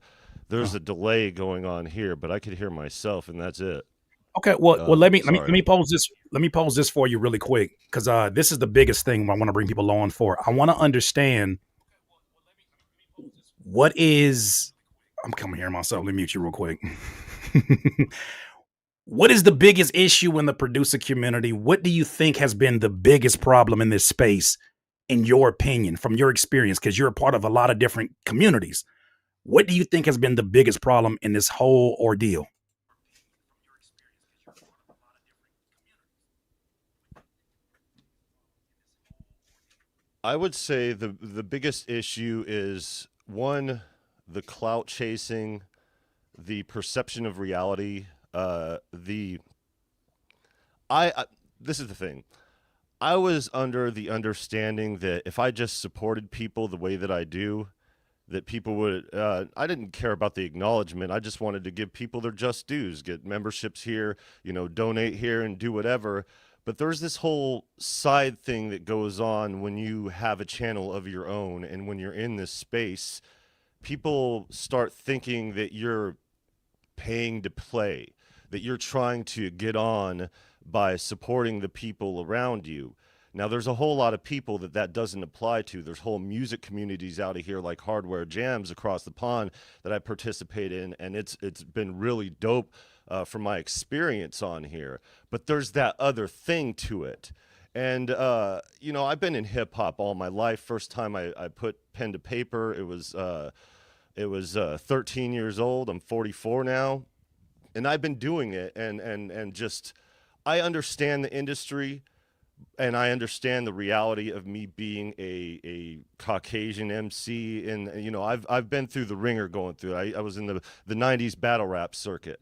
there's a delay going on here, but I could hear myself, and that's it. Okay. Well, let me Sorry. pose this. Let me pose this for you really quick, because this is the biggest thing I want to bring people on for. I want to understand what is. I'm coming here myself. Let me mute you real quick. What is the biggest issue in the producer community? What do you think has been the biggest problem in this space, in your opinion, from your experience? Because you're a part of a lot of different communities. What do you think has been the biggest problem in this whole ordeal? I would say the biggest issue is one, the clout chasing, the perception of reality. The I This is the thing. I was under the understanding that if I just supported people the way that I do, that people would. I didn't care about the acknowledgement. I just wanted to give people their just dues, get memberships here, donate here, and do whatever. But there's this whole side thing that goes on when you have a channel of your own, and when you're in this space, people start thinking that you're paying to play, that you're trying to get on by supporting the people around you. Now, there's a whole lot of people that doesn't apply to. There's whole music communities out of here, like Hardware Jams across the pond, that I participate in, and it's been really dope from my experience on here. But there's that other thing to it. And I've been in hip hop all my life. First time I put pen to paper, it was 13 years old. I'm 44 now, and I've been doing it, and just I understand the industry, and I understand the reality of me being a Caucasian MC, and I've been through the ringer going through it. I was in the '90s battle rap circuit,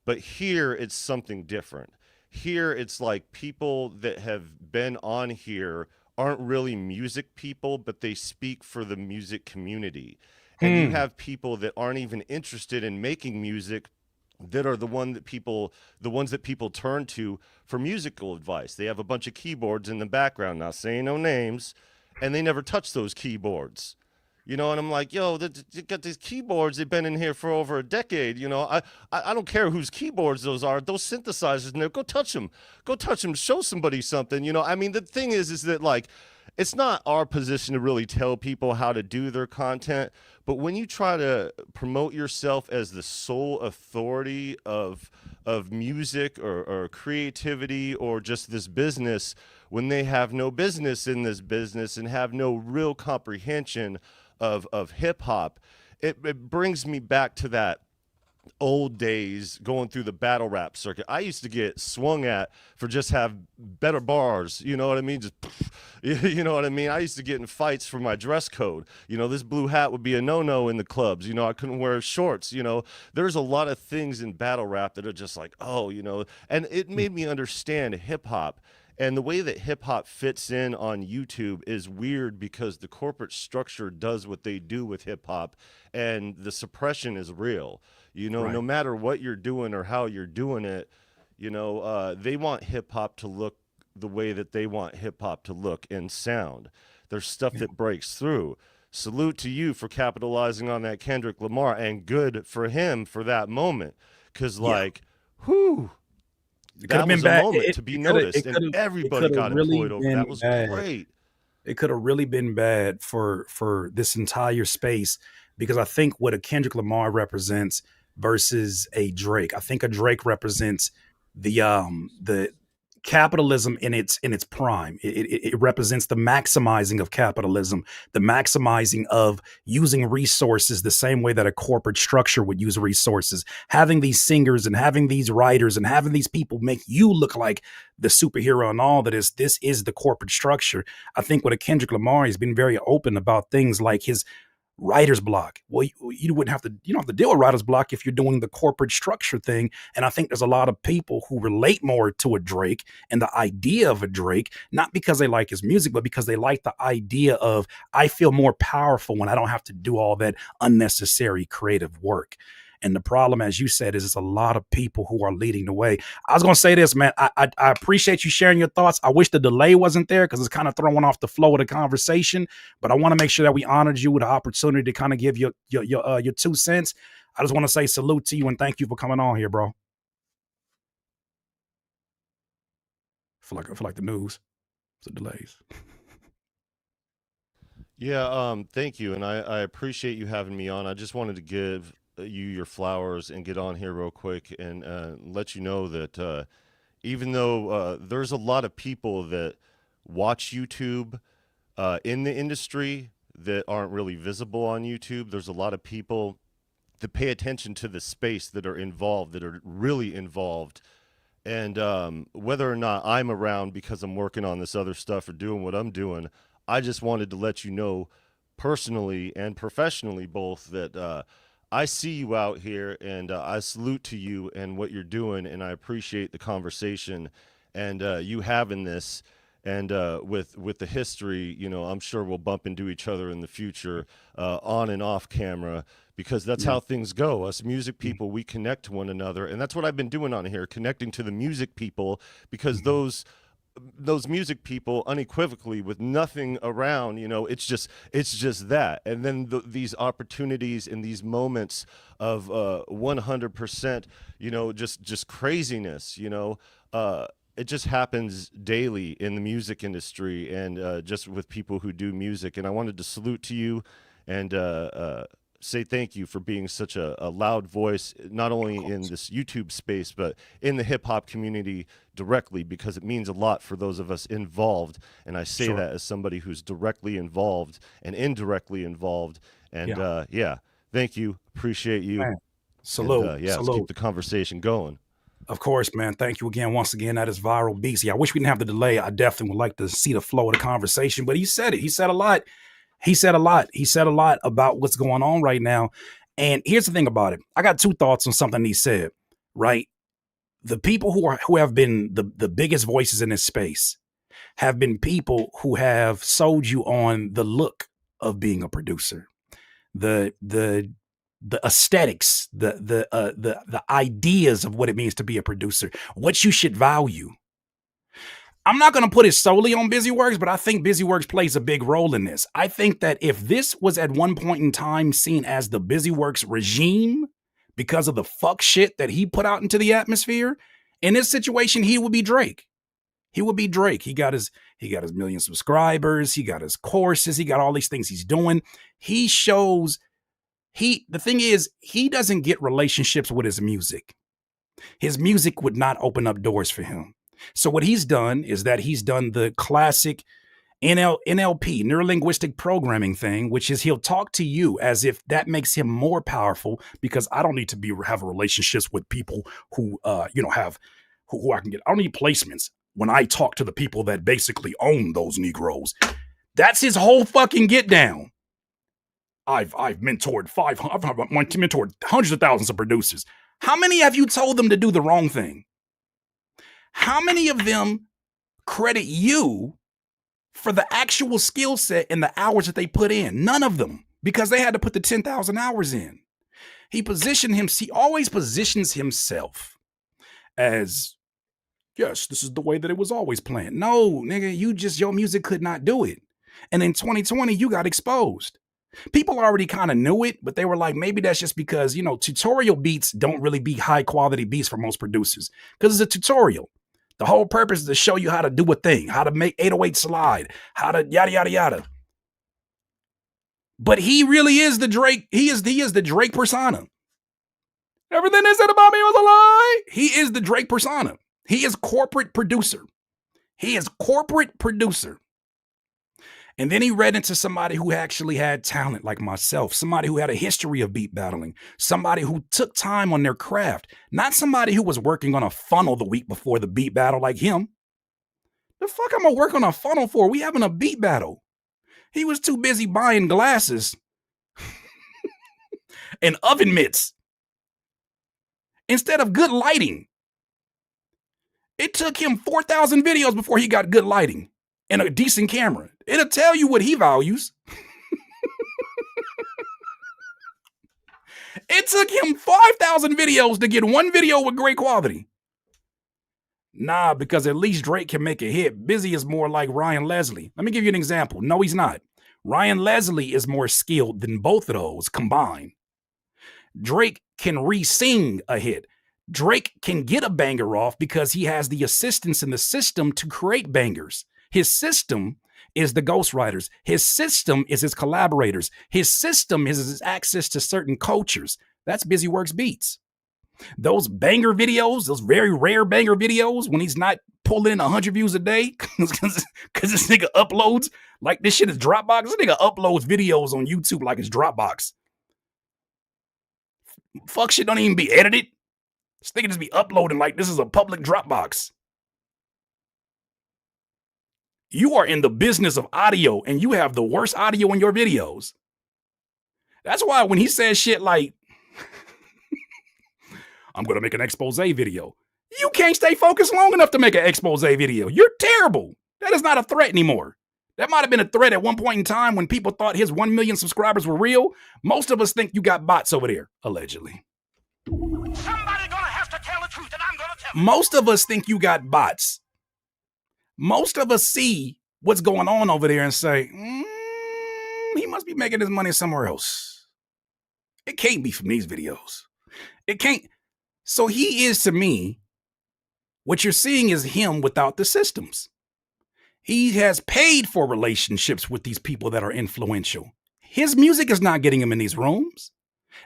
but here it's something different. Here it's like people that have been on here aren't really music people, but they speak for the music community. And you Hmm. have people that aren't even interested in making music, that are the ones that people turn to for musical advice. They have a bunch of keyboards in the background, not saying no names, and they never touch those keyboards. And I'm like, yo, you got these keyboards. They've been in here for over a decade. I don't care whose keyboards those are. Those synthesizers in there, go touch them. Go touch them. Show somebody something. I mean, the thing is that, like, it's not our position to really tell people how to do their content, but when you try to promote yourself as the sole authority of music, or creativity, or just this business, when they have no business in this business and have no real comprehension of hip hop, it brings me back to that old days going through the battle rap circuit. I used to get swung at for just have better bars. You know what I mean? Just, you know what I mean? I used to get in fights for my dress code. This blue hat would be a no-no in the clubs. I couldn't wear shorts. There's a lot of things in battle rap that are just like, oh, and it made me understand hip hop. And the way that hip hop fits in on YouTube is weird because the corporate structure does what they do with hip hop, and the suppression is real. No Right. matter what you're doing or how you're doing it, they want hip hop to look the way that they want hip hop to look and sound. There's stuff Yeah. that breaks through. Salute to you for capitalizing on that Kendrick Lamar, and good for him for that moment. Cause Yeah. like, whew, It could have that been was a bad. moment to be It could have. noticed, and It everybody could have got really employed over. been That was bad. great. It could have really been bad for this entire space. because I think what a Kendrick Lamar represents versus a Drake, I think a Drake represents the capitalism in its prime. It represents the maximizing of capitalism, the maximizing of using resources the same way that a corporate structure would use resources. Having these singers and having these writers and having these people make you look like the superhero and all that is. This is the corporate structure. I think with a Kendrick Lamar, he's been very open about things like his writer's block. Well, you don't have to deal with writer's block if you're doing the corporate structure thing. And I think there's a lot of people who relate more to a Drake and the idea of a Drake, not because they like his music, but because they like the idea of, I feel more powerful when I don't have to do all that unnecessary creative work. And the problem, as you said, is it's a lot of people who are leading the way. I was going to say this, man. I appreciate you sharing your thoughts. I wish the delay wasn't there because it's kind of throwing off the flow of the conversation. But I want to make sure that we honored you with the opportunity to kind of give your 2 cents. I just want to say salute to you and thank you for coming on here, bro. I feel like the news. It's the delays. Yeah, thank you, and I appreciate you having me on. I just wanted to give you your flowers and get on here real quick and let you know that even though there's a lot of people that watch YouTube in the industry that aren't really visible on YouTube, there's a lot of people that pay attention to the space that are involved, that are really involved. And whether or not I'm around because I'm working on this other stuff or doing what I'm doing, I just wanted to let you know personally and professionally both that I see you out here, and I salute to you and what you're doing, and I appreciate the conversation and you having this. And with the history, you know, I'm sure we'll bump into each other in the future on and off camera, because that's how things go. Us music people, we connect to one another, and that's what I've been doing on here, connecting to the music people, because those music people unequivocally with nothing around, you know, it's just that. And then these opportunities and these moments of 100%, you know, just craziness, you know, it just happens daily in the music industry and just with people who do music. And I wanted to salute to you and say thank you for being such a loud voice, not only in this YouTube space, but in the hip hop community directly, because it means a lot for those of us involved. And I say that as somebody who's directly involved and indirectly involved. And thank you. Appreciate you. Man. Salute. And, let's keep the conversation going. Of course, man. Thank you again. Once again, that is Viral Beastie. I wish we didn't have the delay. I definitely would like to see the flow of the conversation, but he said it. He said a lot. He said a lot about what's going on right now. And here's the thing about it. I got 2 thoughts on something he said, right? The people who have been the biggest voices in this space have been people who have sold you on the look of being a producer, the aesthetics, the ideas of what it means to be a producer, what you should value. I'm not going to put it solely on BusyWorks, but I think BusyWorks plays a big role in this. I think that if this was at one point in time seen as the BusyWorks regime because of the fuck shit that he put out into the atmosphere, in this situation, he would be Drake. He would be Drake. He got his million subscribers. He got his courses. He got all these things he's doing. The thing is, he doesn't get relationships with his music. His music would not open up doors for him. So what he's done is that he's done the classic NLP, neuro-linguistic programming thing, which is he'll talk to you as if that makes him more powerful, because I don't need to have relationships with people who, who I can get. I don't need placements when I talk to the people that basically own those Negroes. That's his whole fucking get down. I've mentored mentored hundreds of thousands of producers. How many have you told them to do the wrong thing? How many of them credit you for the actual skill set and the hours that they put in? None of them, because they had to put the 10,000 hours in. He always positions himself as, yes, this is the way that it was always planned. No, nigga, your music could not do it. And in 2020, you got exposed. People already kind of knew it, but they were like, maybe that's just because, tutorial beats don't really be high quality beats for most producers, because it's a tutorial. The whole purpose is to show you how to do a thing, how to make 808 slide, how to yada, yada, yada. But he really is the Drake. He is the Drake persona. Everything they said about me was a lie. He is the Drake persona. He is corporate producer. He is corporate producer. And then he read into somebody who actually had talent like myself, somebody who had a history of beat battling, somebody who took time on their craft, not somebody who was working on a funnel the week before the beat battle like him. The fuck am I work on a funnel for? We having a beat battle. He was too busy buying glasses and oven mitts instead of good lighting. It took him 4,000 videos before he got good lighting and a decent camera. It'll tell you what he values. It took him 5,000 videos to get one video with great quality. Nah, because at least Drake can make a hit. Busy is more like Ryan Leslie. Let me give you an example. No, he's not. Ryan Leslie is more skilled than both of those combined. Drake can re-sing a hit. Drake can get a banger off because he has the assistance in the system to create bangers. His system is the ghostwriters. His system is his collaborators. His system is his access to certain cultures. That's Busy Works Beats. Those banger videos, those very rare banger videos when he's not pulling in 100 views a day because this nigga uploads like this shit is Dropbox. This nigga uploads videos on YouTube like it's Dropbox. Fuck shit don't even be edited. This nigga just be uploading like this is a public Dropbox. You are in the business of audio and you have the worst audio in your videos. That's why when he says shit like, I'm going to make an expose video. You can't stay focused long enough to make an expose video. You're terrible. That is not a threat anymore. That might have been a threat at one point in time when people thought his 1 million subscribers were real. Most of us think you got bots over there, allegedly. Somebody gonna have to tell the truth, and I'm gonna tell it. Most of us think you got bots. Most of us see what's going on over there and say, he must be making his money somewhere else. It can't be from these videos. It can't. So he is, to me, what you're seeing is him without the systems. He has paid for relationships with these people that are influential. His music is not getting him in these rooms.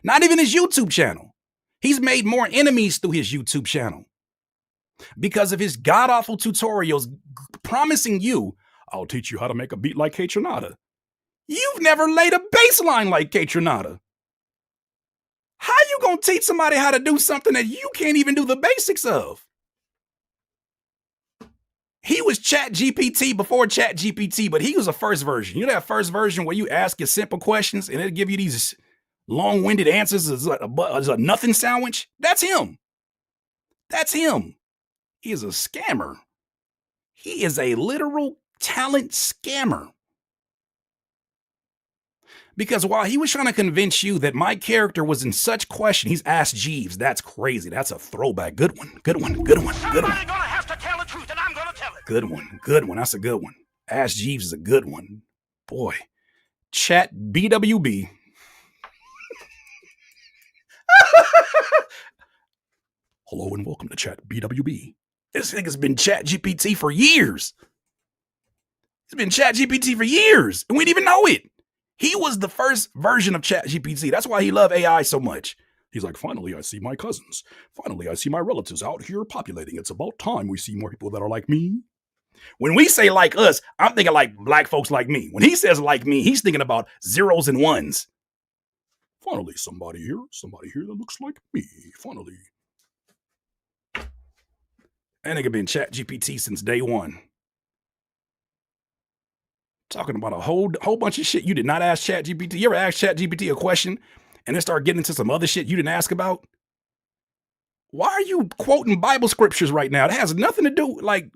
Not even his YouTube channel. He's made more enemies through his YouTube channel because of his god-awful tutorials promising you, I'll teach you how to make a beat like Kaytranada. You've never laid a bass line like Kaytranada. How you gonna teach somebody how to do something that you can't even do the basics of? He was Chat GPT before Chat GPT, but he was a first version. You know that first version where you ask your simple questions and it'll give you these long-winded answers as a nothing sandwich? That's him. That's him. He is a scammer. He is a literal talent scammer. Because while he was trying to convince you that my character was in such question, he's asked Jeeves. That's crazy. That's a throwback. Good one. Good one. Good one. Good one. Somebody gonna have to tell the truth, and I'm gonna tell it. Good one. Good one. That's a good one. Ask Jeeves is a good one. Boy. Chat BWB. Hello and welcome to Chat BWB. This nigga's been Chat GPT for years. He's been Chat GPT for years, and we didn't even know it. He was the first version of Chat GPT. That's why he loved AI so much. He's like, finally, I see my cousins. Finally, I see my relatives out here populating. It's about time we see more people that are like me. When we say like us, I'm thinking like black folks like me. When he says like me, he's thinking about zeros and ones. Finally, somebody here that looks like me. Finally. That nigga been Chat GPT since day one. Talking about a whole bunch of shit you did not ask Chat GPT. You ever ask Chat GPT a question and then start getting into some other shit you didn't ask about? Why are you quoting Bible scriptures right now? It has nothing to do, like, a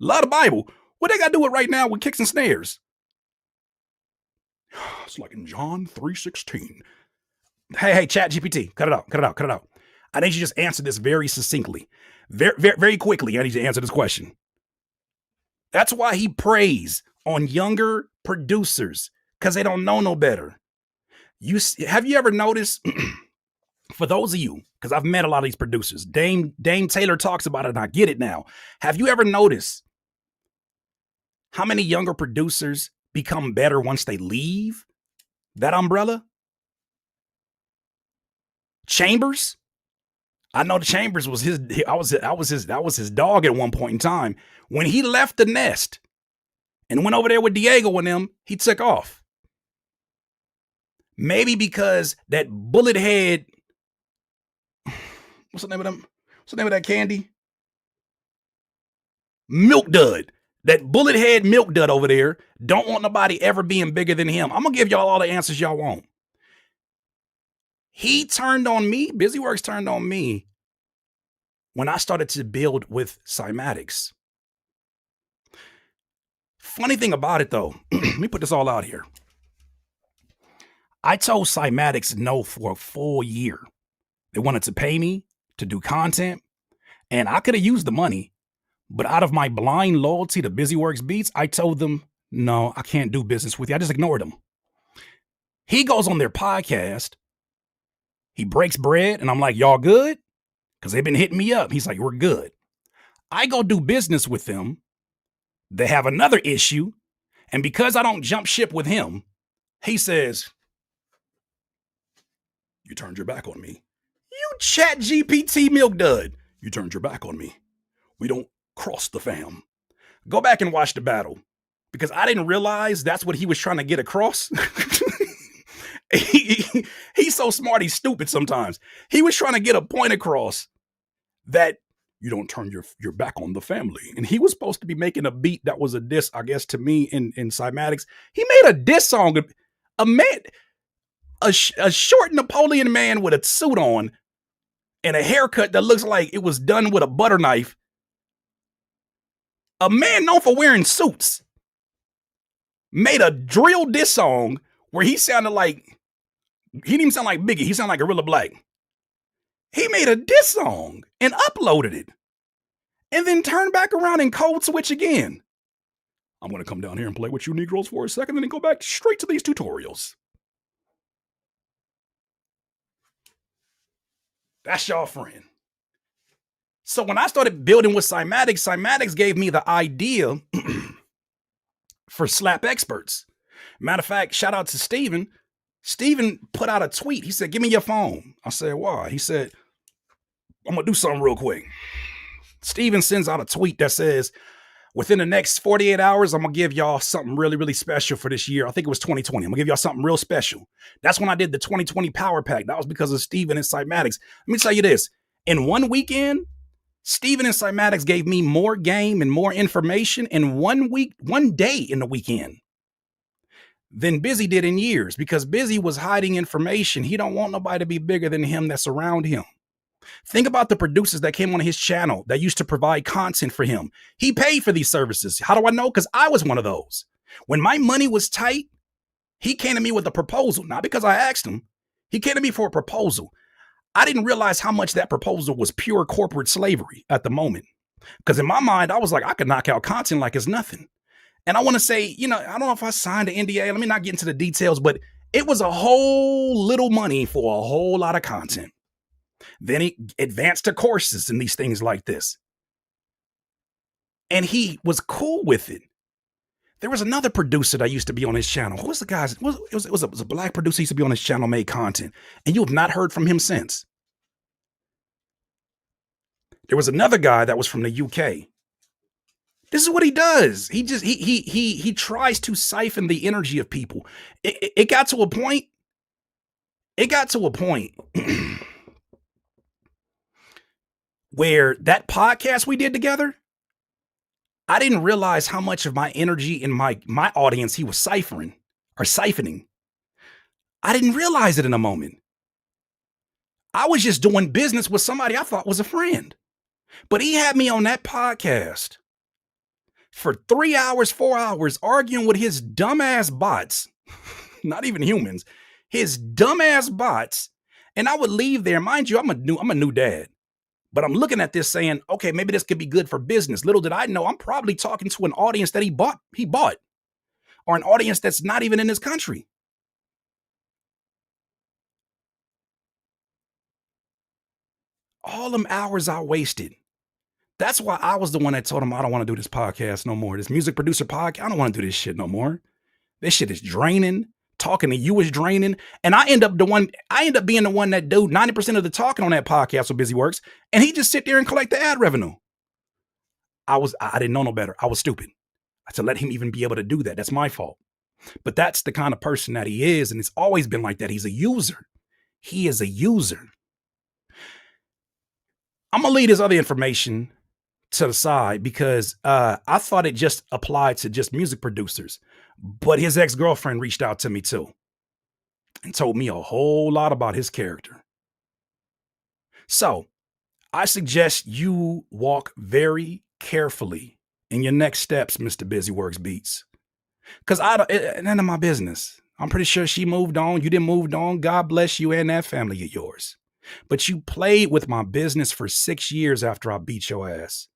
lot of Bible. What they got to do with right now with kicks and snares? It's like in John 3:16. Hey, Chat GPT, cut it out. I need you to just answer this very succinctly. Very quickly, I need you to answer this question. That's why he preys on younger producers, because they don't know no better. Have you ever noticed, for those of you, because I've met a lot of these producers, Dame Taylor talks about it and I get it now. Have you ever noticed how many younger producers become better once they leave? That umbrella? Chambers? I know the Chambers was his. That was his dog at one point in time. When he left the nest and went over there with Diego and them, he took off. Maybe because that bullet head. What's the name of them? What's the name of that candy? Milk Dud. That bullet head Milk Dud over there don't want nobody ever being bigger than him. I'm gonna give y'all all the answers y'all want. He turned on me. BusyWorks turned on me when I started to build with cymatics. Funny thing about it though, let me put this all out here. I told cymatics no for a full year. They wanted to pay me to do content, and I could have used the money, but out of my blind loyalty to BusyWorks Beats, I told them, no, I can't do business with you. I just ignored him. He goes on their podcast. He breaks bread, and I'm like, y'all good? Because they've been hitting me up. He's like, we're good. I go do business with them. They have another issue. And because I don't jump ship with him, he says, you turned your back on me. You chat GPT Milk Dud. You turned your back on me. We don't cross the fam. Go back and watch the battle. Because I didn't realize that's what he was trying to get across. He's so smart, he's stupid sometimes. He was trying to get a point across that you don't turn your back on the family. And he was supposed to be making a beat that was a diss, I guess, to me in cymatics. He made a diss song. A short Napoleon man with a suit on and a haircut that looks like it was done with a butter knife. A man known for wearing suits made a drill diss song where he sounded like, he didn't even sound like Biggie. He sounded like Gorilla Black. He made a diss song and uploaded it and then turned back around and code switch again. I'm going to come down here and play with you Negroes for a second and then go back straight to these tutorials. That's y'all friend. So when I started building with cymatics, cymatics gave me the idea for slap experts. Matter of fact, shout out to Steven. Steven put out a tweet. He said, give me your phone. I said, why? He said, I'm going to do something real quick. Steven sends out a tweet that says, within the next 48 hours, I'm going to give y'all something really, really special for this year. I think it was 2020. I'm going to give y'all something real special. That's when I did the 2020 Power Pack. That was because of Steven and cymatics. Let me tell you this. In one weekend, Steven and cymatics gave me more game and more information in 1 day in the weekend than Busy did in years, because Busy was hiding information. He don't want nobody to be bigger than him that's around him. Think about the producers that came on his channel that used to provide content for him. He paid for these services. How do I know? Because I was one of those. When my money was tight, he came to me with a proposal, not because I asked him. He came to me for a proposal. I didn't realize how much that proposal was pure corporate slavery at the moment. Because in my mind, I was like, I could knock out content like it's nothing. And I want to say, I don't know if I signed an NDA. Let me not get into the details, but it was a whole little money for a whole lot of content. Then he advanced to courses and these things like this. And he was cool with it. There was another producer that used to be on his channel. Who was the guy? It was a black producer who used to be on his channel, made content. And you have not heard from him since. There was another guy that was from the UK. This is what he does. He tries to siphon the energy of people. It got to a point. Where that podcast we did together, I didn't realize how much of my energy and my audience he was siphoning. I didn't realize it in a moment. I was just doing business with somebody I thought was a friend. But he had me on that podcast for 3 hours, 4 hours, arguing with his dumbass bots, not even humans, his dumbass bots. And I would leave there. Mind you, I'm a new dad. But I'm looking at this saying, okay, maybe this could be good for business. Little did I know, I'm probably talking to an audience that he bought, or an audience that's not even in this country. All them hours I wasted. That's why I was the one that told him I don't want to do this podcast no more. This music producer podcast, I don't want to do this shit no more. This shit is draining, talking and you was draining. And I end up being the one that do 90% of the talking on that podcast with Busy Works. And he just sit there and collect the ad revenue. I didn't know no better. I was stupid to let him even be able to do that. That's my fault. But that's the kind of person that he is. And it's always been like that. He's a user. He is a user. I'm going to leave this other information to the side because I thought it just applied to just music producers. But his ex-girlfriend reached out to me too and told me a whole lot about his character. So I suggest you walk very carefully in your next steps, Mr. Busy Works Beats. Because none of my business. I'm pretty sure she moved on. You didn't move on. God bless you and that family of yours. But you played with my business for 6 years after I beat your ass.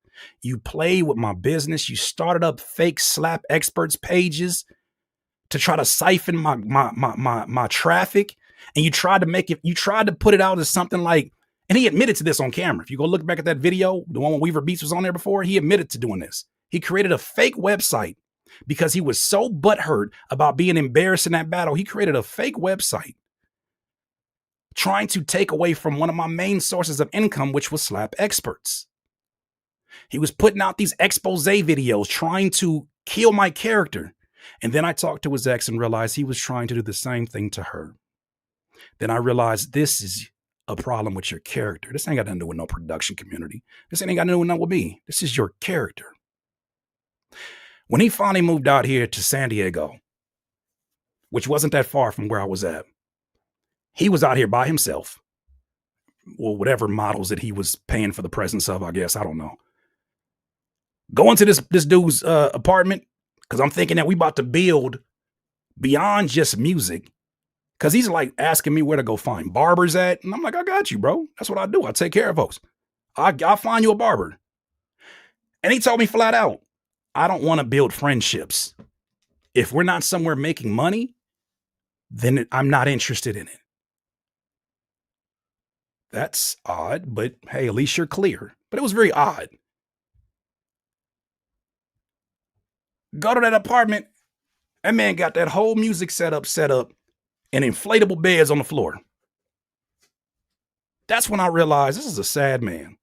You played with my business. You started up fake slap experts pages to try to siphon my traffic. And you tried to put it out as something like, and he admitted to this on camera. If you go look back at that video, the one when Weaver Beats was on there before, he admitted to doing this. He created a fake website because he was so butthurt about being embarrassed in that battle. He created a fake website trying to take away from one of my main sources of income, which was slap experts. He was putting out these expose videos trying to kill my character. And then I talked to his ex and realized he was trying to do the same thing to her. Then I realized this is a problem with your character. This ain't got nothing to do with no production community. This ain't got nothing to do with nothing with me. This is your character. When he finally moved out here to San Diego, which wasn't that far from where I was at, he was out here by himself. Or whatever models that he was paying for the presence of, I guess. I don't know. Going to this dude's apartment, because I'm thinking that we about to build beyond just music. Because he's like asking me where to go find barbers at. And I'm like, I got you, bro. That's what I do. I take care of folks. I'll find you a barber. And he told me flat out, I don't want to build friendships. If we're not somewhere making money, then I'm not interested in it. That's odd, but hey, at least you're clear. But it was very odd. Go to that apartment. That man got that whole music set up, and inflatable beds on the floor. That's when I realized this is a sad man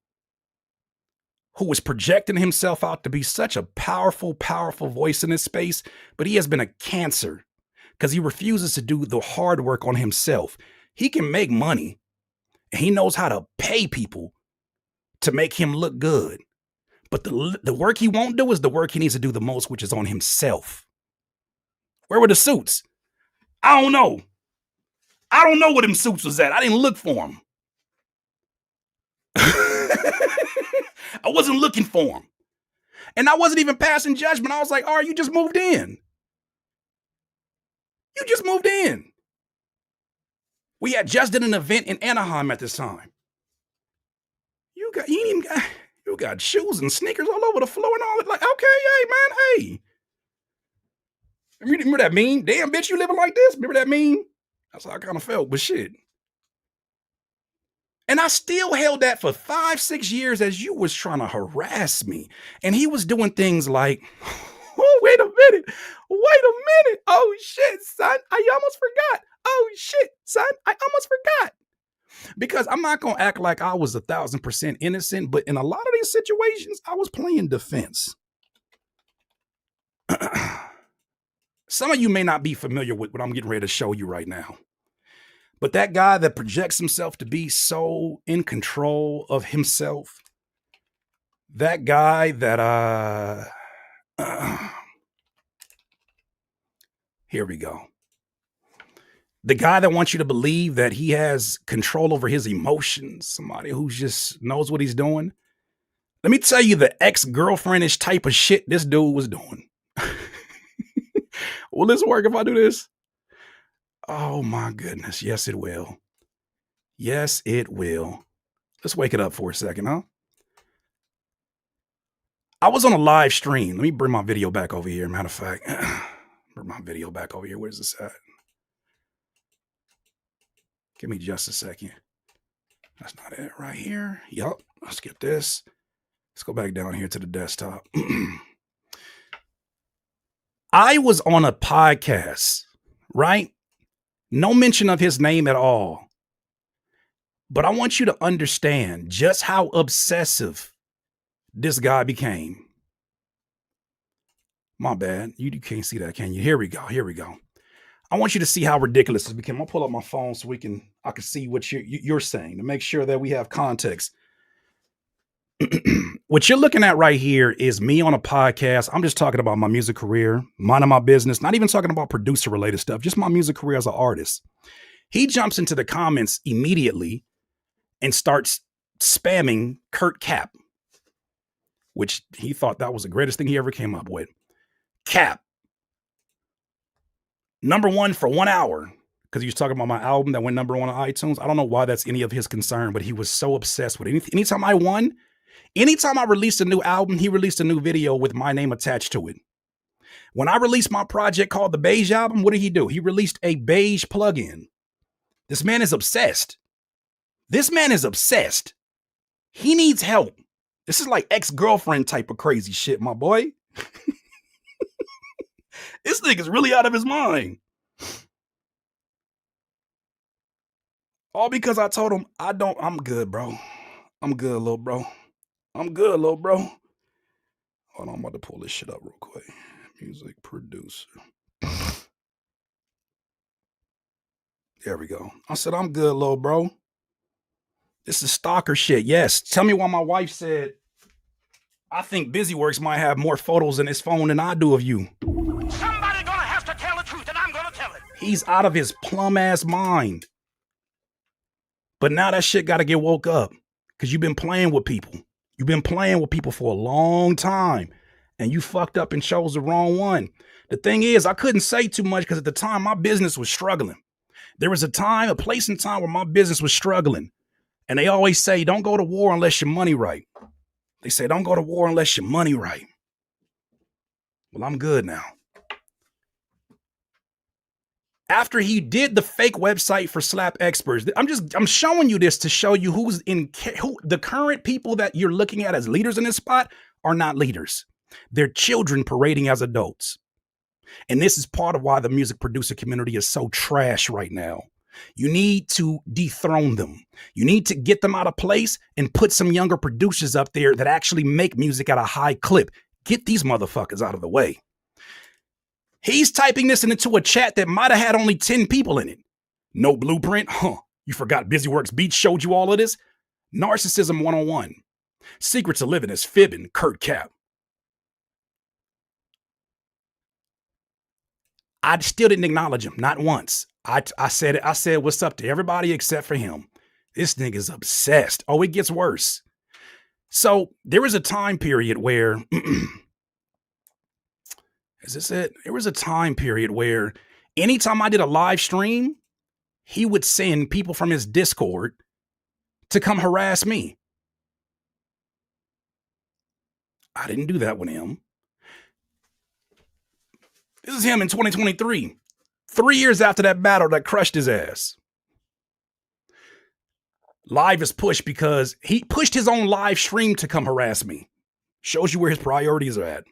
who was projecting himself out to be such a powerful, powerful voice in this space, but he has been a cancer because he refuses to do the hard work on himself. He can make money, and he knows how to pay people to make him look good. But the work he won't do is the work he needs to do the most, which is on himself. Where were the suits? I don't know. I don't know where them suits was at. I didn't look for them. I wasn't looking for them. And I wasn't even passing judgment. I was like, all right, you just moved in. You just moved in. We had just did an event in Anaheim at this time. You got shoes and sneakers all over the floor and all that. Like, okay, hey, man, hey. Remember that meme? Damn, bitch, you living like this? Remember that meme? That's how I kind of felt, but shit. And I still held that for 5-6 years as you was trying to harass me. And he was doing things like, oh, wait a minute. Oh, shit, son, I almost forgot. Oh, shit, son, I almost forgot. Because I'm not going to act like I was 1,000% innocent, but in a lot of these situations, I was playing defense. Some of you may not be familiar with what I'm getting ready to show you right now. But that guy that projects himself to be so in control of himself, that guy that, here we go. The guy that wants you to believe that he has control over his emotions, somebody who just knows what he's doing. Let me tell you the ex-girlfriendish type of shit this dude was doing. Will this work if I do this? Oh my goodness. Yes, it will. Yes, it will. Let's wake it up for a second, huh? I was on a live stream. Let me bring my video back over here. Matter of fact, bring my video back over here. Where's this at? Give me just a second. That's not it right here. Yup. Let's skip this. Let's go back down here to the desktop. I was on a podcast, right? No mention of his name at all. But I want you to understand just how obsessive this guy became. My bad. You can't see that, can you? Here we go. Here we go. I want you to see how ridiculous it became. I'll pull up my phone so I can see what you're saying to make sure that we have context. What you're looking at right here is me on a podcast. I'm just talking about my music career, minding my business, not even talking about producer related stuff, just my music career as an artist. He jumps into the comments immediately and starts spamming Kurt Cap, which he thought that was the greatest thing he ever came up with. Cap. #1 for 1 hour. Because he was talking about my album that went #1 on iTunes. I don't know why that's any of his concern, but he was so obsessed with it. Anytime I released a new album, he released a new video with my name attached to it. When I released my project called the Beige Album, what did he do? He released a beige plugin. This man is obsessed. This man is obsessed. He needs help. This is like ex-girlfriend type of crazy shit, my boy. This nigga's really out of his mind. All because I told him I'm good, bro. I'm good, little bro. I'm good, little bro. Hold on, I'm about to pull this shit up real quick. Music producer. There we go. I said, I'm good, little bro. This is stalker shit. Yes. Tell me why my wife said, I think BusyWorks might have more photos in his phone than I do of you. Somebody gonna have to tell the truth, and I'm gonna tell it. He's out of his plum ass mind. But now that shit got to get woke up because you've been playing with people. You've been playing with people for a long time and you fucked up and chose the wrong one. The thing is, I couldn't say too much because at the time my business was struggling. There was a place in time where my business was struggling. And they always say, don't go to war unless your money right. They say, don't go to war unless your money right. Well, I'm good now. After he did the fake website for slap experts, I'm showing you this to show you who the current people that you're looking at as leaders in this spot are not leaders. They're children parading as adults. And this is part of why the music producer community is so trash right now. You need to dethrone them. You need to get them out of place and put some younger producers up there that actually make music at a high clip. Get these motherfuckers out of the way. He's typing this into a chat that might have had only 10 people in it. No blueprint? Huh. You forgot BusyWorks Beats showed you all of this? Narcissism 101. Secrets of living is fibbing, Kurt Cap. I still didn't acknowledge him, not once. I said what's up to everybody except for him. This nigga's obsessed. Oh, it gets worse. So there was a time period where, is this it? There was a time period where anytime I did a live stream, he would send people from his Discord to come harass me. I didn't do that with him. This is him in 2023, 3 years after that battle that crushed his ass. Live is pushed because he pushed his own live stream to come harass me. Shows you where his priorities are at.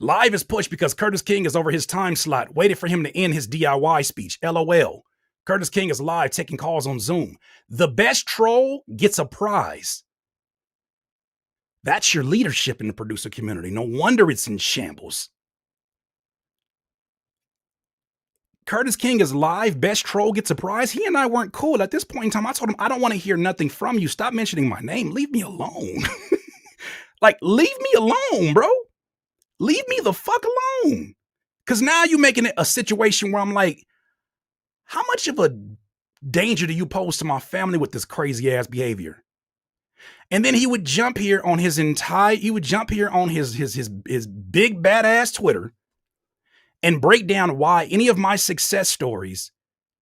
Live is pushed because Curtis King is over his time slot, waited for him to end his DIY speech. LOL. Curtis King is live taking calls on Zoom. The best troll gets a prize. That's your leadership in the producer community. No wonder it's in shambles. Curtis King is live. Best troll gets a prize. He and I weren't cool. At this point in time, I told him, I don't want to hear nothing from you. Stop mentioning my name. Leave me alone. Like, leave me alone, bro. Leave me the fuck alone. Because now you're making it a situation where I'm like, how much of a danger do you pose to my family with this crazy ass behavior? And then he would jump here on his big badass Twitter and break down why any of my success stories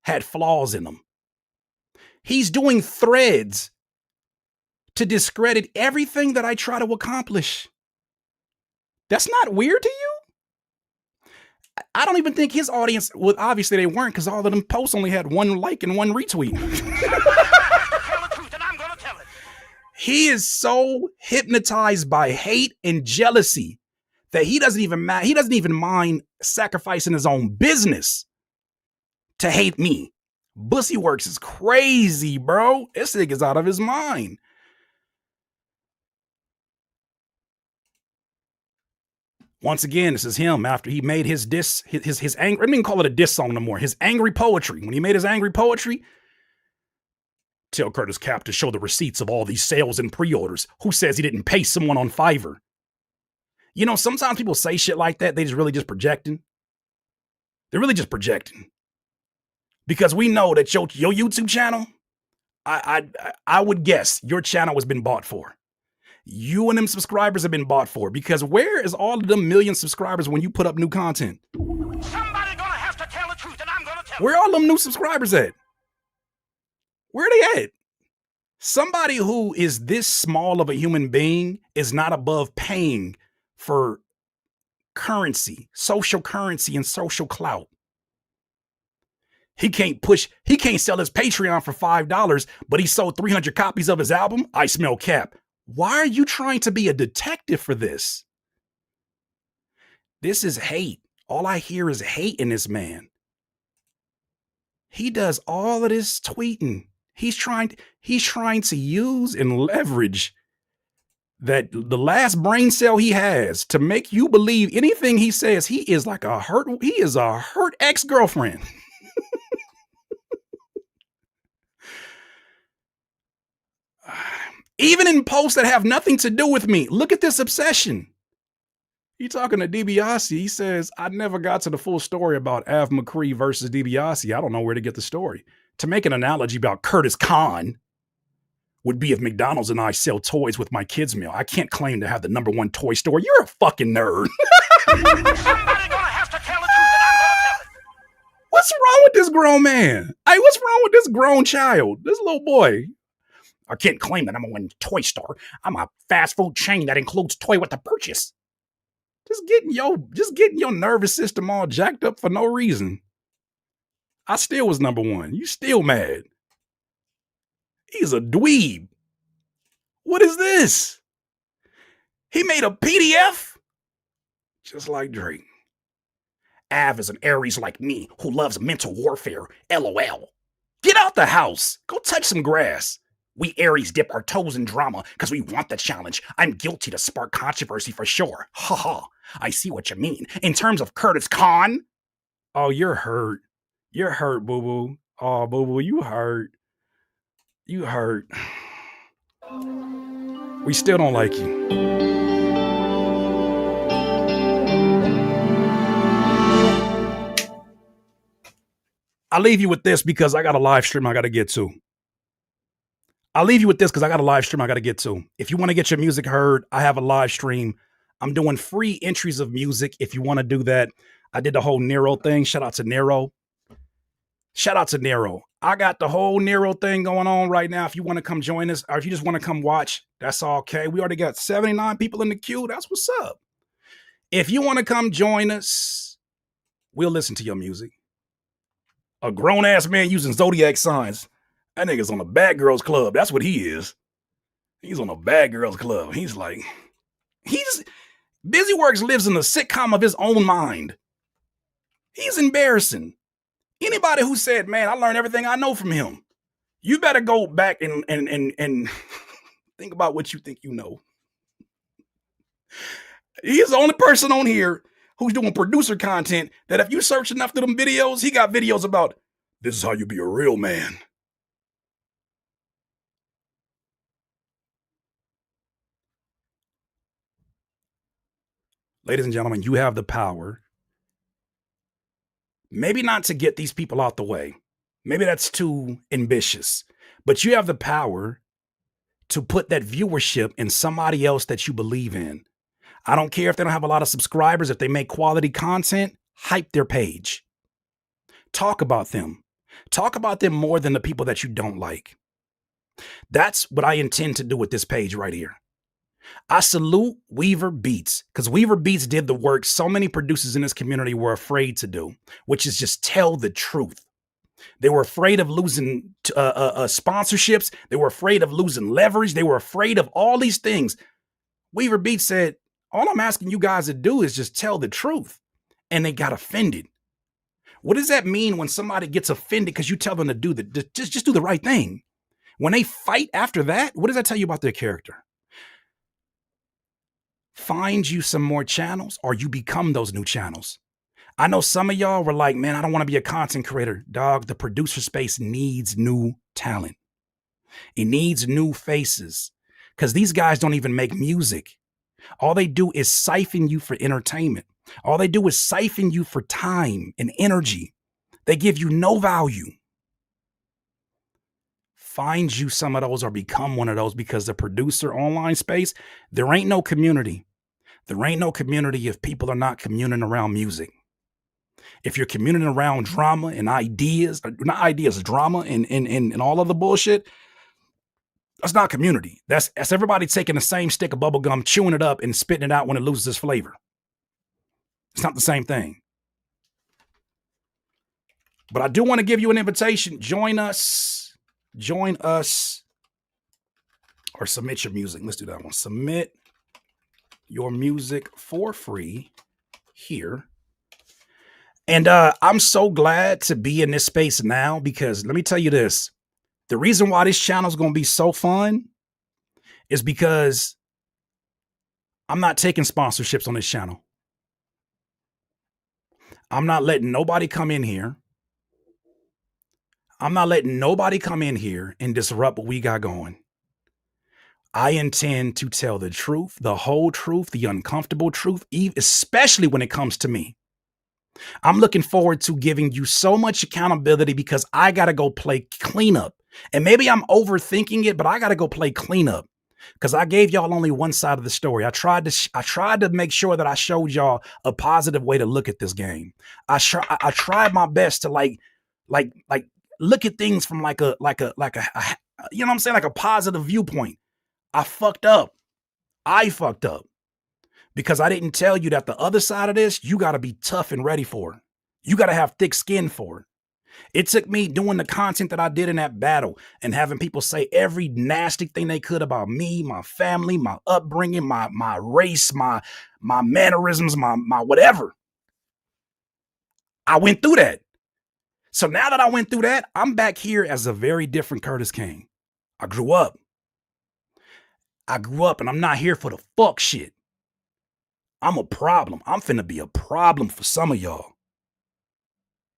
had flaws in them. He's doing threads to discredit everything that I try to accomplish. That's not weird to you? I don't even think his audience, well, obviously they weren't because all of them posts only had 1 like and 1 retweet. He is so hypnotized by hate and jealousy that he doesn't even mind sacrificing his own business to hate me. Bussy Works is crazy, bro. This nigga's out of his mind. Once again, this is him after he made his diss, his angry, I don't even call it a diss song no more. His angry poetry. When he made his angry poetry, tell Curtis Cap to show the receipts of all these sales and pre-orders. Who says he didn't pay someone on Fiverr? You know, sometimes people say shit like that. They just really just projecting. They're really just projecting. Because we know that your YouTube channel, I would guess your channel has been bought for. You and them subscribers have been bought for. Because where is all of them million subscribers when you put up new content? Somebody gonna have to tell the truth, and I'm gonna tell it. Where are all them new subscribers at? Where are they at? Somebody who is this small of a human being is not above paying for currency, social currency, and social clout. He can't sell his Patreon for $5, but he sold 300 copies of his album. I smell cap. Why are you trying to be a detective for this? This is hate. All I hear is hate in this man. He does all of this tweeting. He's trying to use and leverage that the last brain cell he has to make you believe anything he says. He is a hurt ex-girlfriend. Even in posts that have nothing to do with me. Look at this obsession. He talking to DiBiase. He says, I never got to the full story about Av McCree versus DiBiase. I don't know where to get the story. To make an analogy about Curtis Kahn would be if McDonald's and I sell toys with my kids' meal. I can't claim to have the #1 toy store. You're a fucking nerd. Somebody gonna have to tell the truth, and I'm gonna tell it. What's wrong with this grown man? Hey, what's wrong with this grown child? This little boy. I can't claim the #1 toy store. I'm a fast food chain that includes toy with the purchase. Just getting your nervous system all jacked up for no reason. I still was #1. You still mad. He's a dweeb. What is this? He made a PDF? Just like Drake. Av is an Aries like me who loves mental warfare. LOL. Get out the house. Go touch some grass. We Aries dip our toes in drama because we want the challenge. I'm guilty to spark controversy for sure. Ha ha. I see what you mean. In terms of Curtis Kahn. Oh, you're hurt. You're hurt, boo-boo. Oh, boo-boo, you hurt. You hurt. We still don't like you. I'll leave you with this because I got a live stream I got to get to. If you want to get your music heard, I have a live stream. I'm doing free entries of music if you want to do that. I did the whole Nero thing. Shout out to Nero. I got the whole Nero thing going on right now. If you want to come join us or if you just want to come watch, that's all okay. We already got 79 people in the queue. That's what's up. If you want to come join us, we'll listen to your music. A grown-ass man using zodiac signs. That nigga's on a bad girls club. That's what he is. He's on a bad girls club. Busy Works lives in a sitcom of his own mind. He's embarrassing. Anybody who said, man, I learned everything I know from him, you better go back and think about what you think you know. He's the only person on here who's doing producer content that if you search enough through them videos, he got videos about, this is how you be a real man. Ladies and gentlemen, you have the power. Maybe not to get these people out the way. Maybe that's too ambitious. But you have the power to put that viewership in somebody else that you believe in. I don't care if they don't have a lot of subscribers. If they make quality content, hype their page. Talk about them. Talk about them more than the people that you don't like. That's what I intend to do with this page right here. I salute Weaver Beats because Weaver Beats did the work so many producers in this community were afraid to do, which is just tell the truth. They were afraid of losing sponsorships. They were afraid of losing leverage. They were afraid of all these things. Weaver Beats said, all I'm asking you guys to do is just tell the truth. And they got offended. What does that mean when somebody gets offended because you tell them to do just do the right thing? When they fight after that, what does that tell you about their character? Find you some more channels or you become those new channels. I know some of y'all were like, man, I don't want to be a content creator. Dog, the producer space needs new talent. It needs new faces because these guys don't even make music. All they do is siphon you for entertainment. All they do is siphon you for time and energy. They give you no value. Find you some of those or become one of those, because the producer online space, there ain't no community. There ain't no community if people are not communing around music. If you're communing around drama and ideas, not ideas, drama and all of the bullshit, that's not community. That's everybody taking the same stick of bubble gum, chewing it up and spitting it out when it loses its flavor. It's not the same thing. But I do want to give you an invitation. Join us or submit your music. Let's do that one. Submit your music for free here. And I'm so glad to be in this space now, because let me tell you this. The reason why this channel is going to be so fun is because I'm not taking sponsorships on this channel. I'm not letting nobody come in here. I'm not letting nobody come in here and disrupt what we got going. I intend to tell the truth, the whole truth, the uncomfortable truth, especially when it comes to me. I'm looking forward to giving you so much accountability because I got to go play cleanup. And maybe I'm overthinking it, but I got to go play cleanup because I gave y'all only one side of the story. I tried to make sure that I showed y'all a positive way to look at this game. I tried my best to like look at things from like a you know what I'm saying, like a positive viewpoint. I fucked up because I didn't tell you that the other side of this, you got to be tough and ready for it. You got to have thick skin for it. It took me doing the content that I did in that battle and having people say every nasty thing they could about me, my family, my upbringing, my race, my mannerisms, my whatever. I went through that. So now that I went through that, I'm back here as a very different Curtis King. I grew up and I'm not here for the fuck shit. I'm a problem. I'm finna be a problem for some of y'all.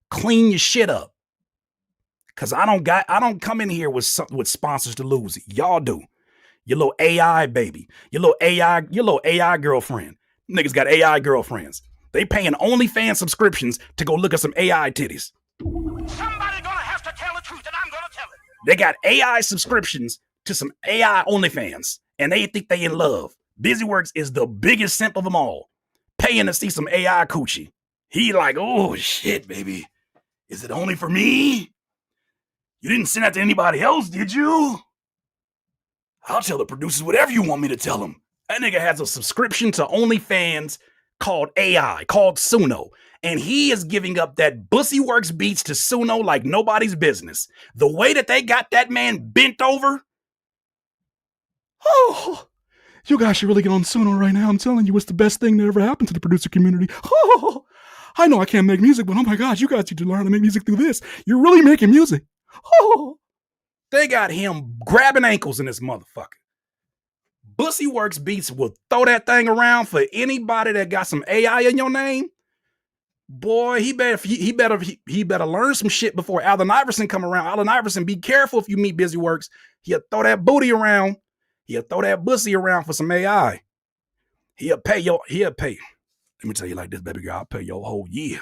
Clean your shit up. Cause I don't come in here with sponsors to lose. Y'all do. Your little AI baby. Your little AI girlfriend. Niggas got AI girlfriends. They paying OnlyFans subscriptions to go look at some AI titties. Somebody gonna have to tell the truth, and I'm gonna tell it. They got AI subscriptions to some AI OnlyFans, and they think they in love. Busyworks is the biggest simp of them all, paying to see some AI coochie. He like, oh shit, baby. Is it only for me? You didn't send that to anybody else, did you? I'll tell the producers whatever you want me to tell them. That nigga has a subscription to OnlyFans called AI, called Suno. And he is giving up that Busyworks beats to Suno like nobody's business. The way that they got that man bent over. Oh, you guys should really get on Suno right now. I'm telling you, it's the best thing that ever happened to the producer community. Oh, I know I can't make music, but oh my God, you guys need to learn how to make music through this. You're really making music. Oh, they got him grabbing ankles in this motherfucker. Busyworks beats will throw that thing around for anybody that got some AI in your name. Boy, he better learn some shit before Allen Iverson come around. Allen Iverson, be careful if you meet Busyworks. He'll throw that booty around. He'll throw that bussy around for some AI. He'll pay. Let me tell you like this, baby girl. I'll pay your whole year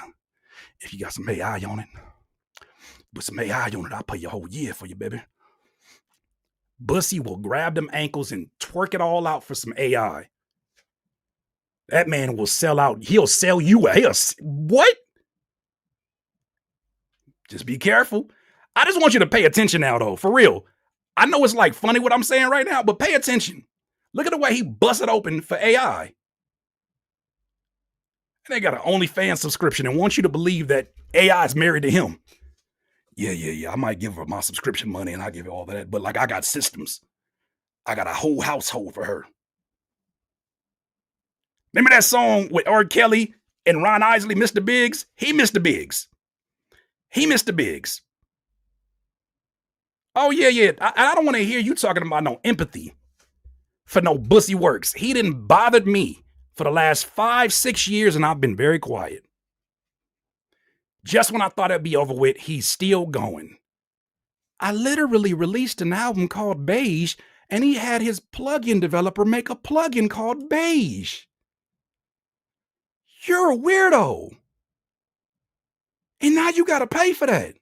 if you got some AI on it. With some AI on it, I'll pay your whole year for you, baby. Bussy will grab them ankles and twerk it all out for some AI. That man will sell out. He'll sell you. What? Just be careful. I just want you to pay attention now, though. For real. I know it's like funny what I'm saying right now, but pay attention. Look at the way he busted open for AI. And they got an OnlyFans subscription and want you to believe that AI is married to him. Yeah. I might give her my subscription money and I give her all that. But like, I got systems. I got a whole household for her. Remember that song with R. Kelly and Ron Isley, Mr. Biggs? He Mr. Biggs. He Mr. Biggs. Oh, yeah. I don't want to hear you talking about no empathy for no bussy works. He didn't bother me for the last 5-6 years, and I've been very quiet. Just when I thought it'd be over with, he's still going. I literally released an album called Beige, and he had his plugin developer make a plugin called Beige. You're a weirdo. And now you gotta pay for that.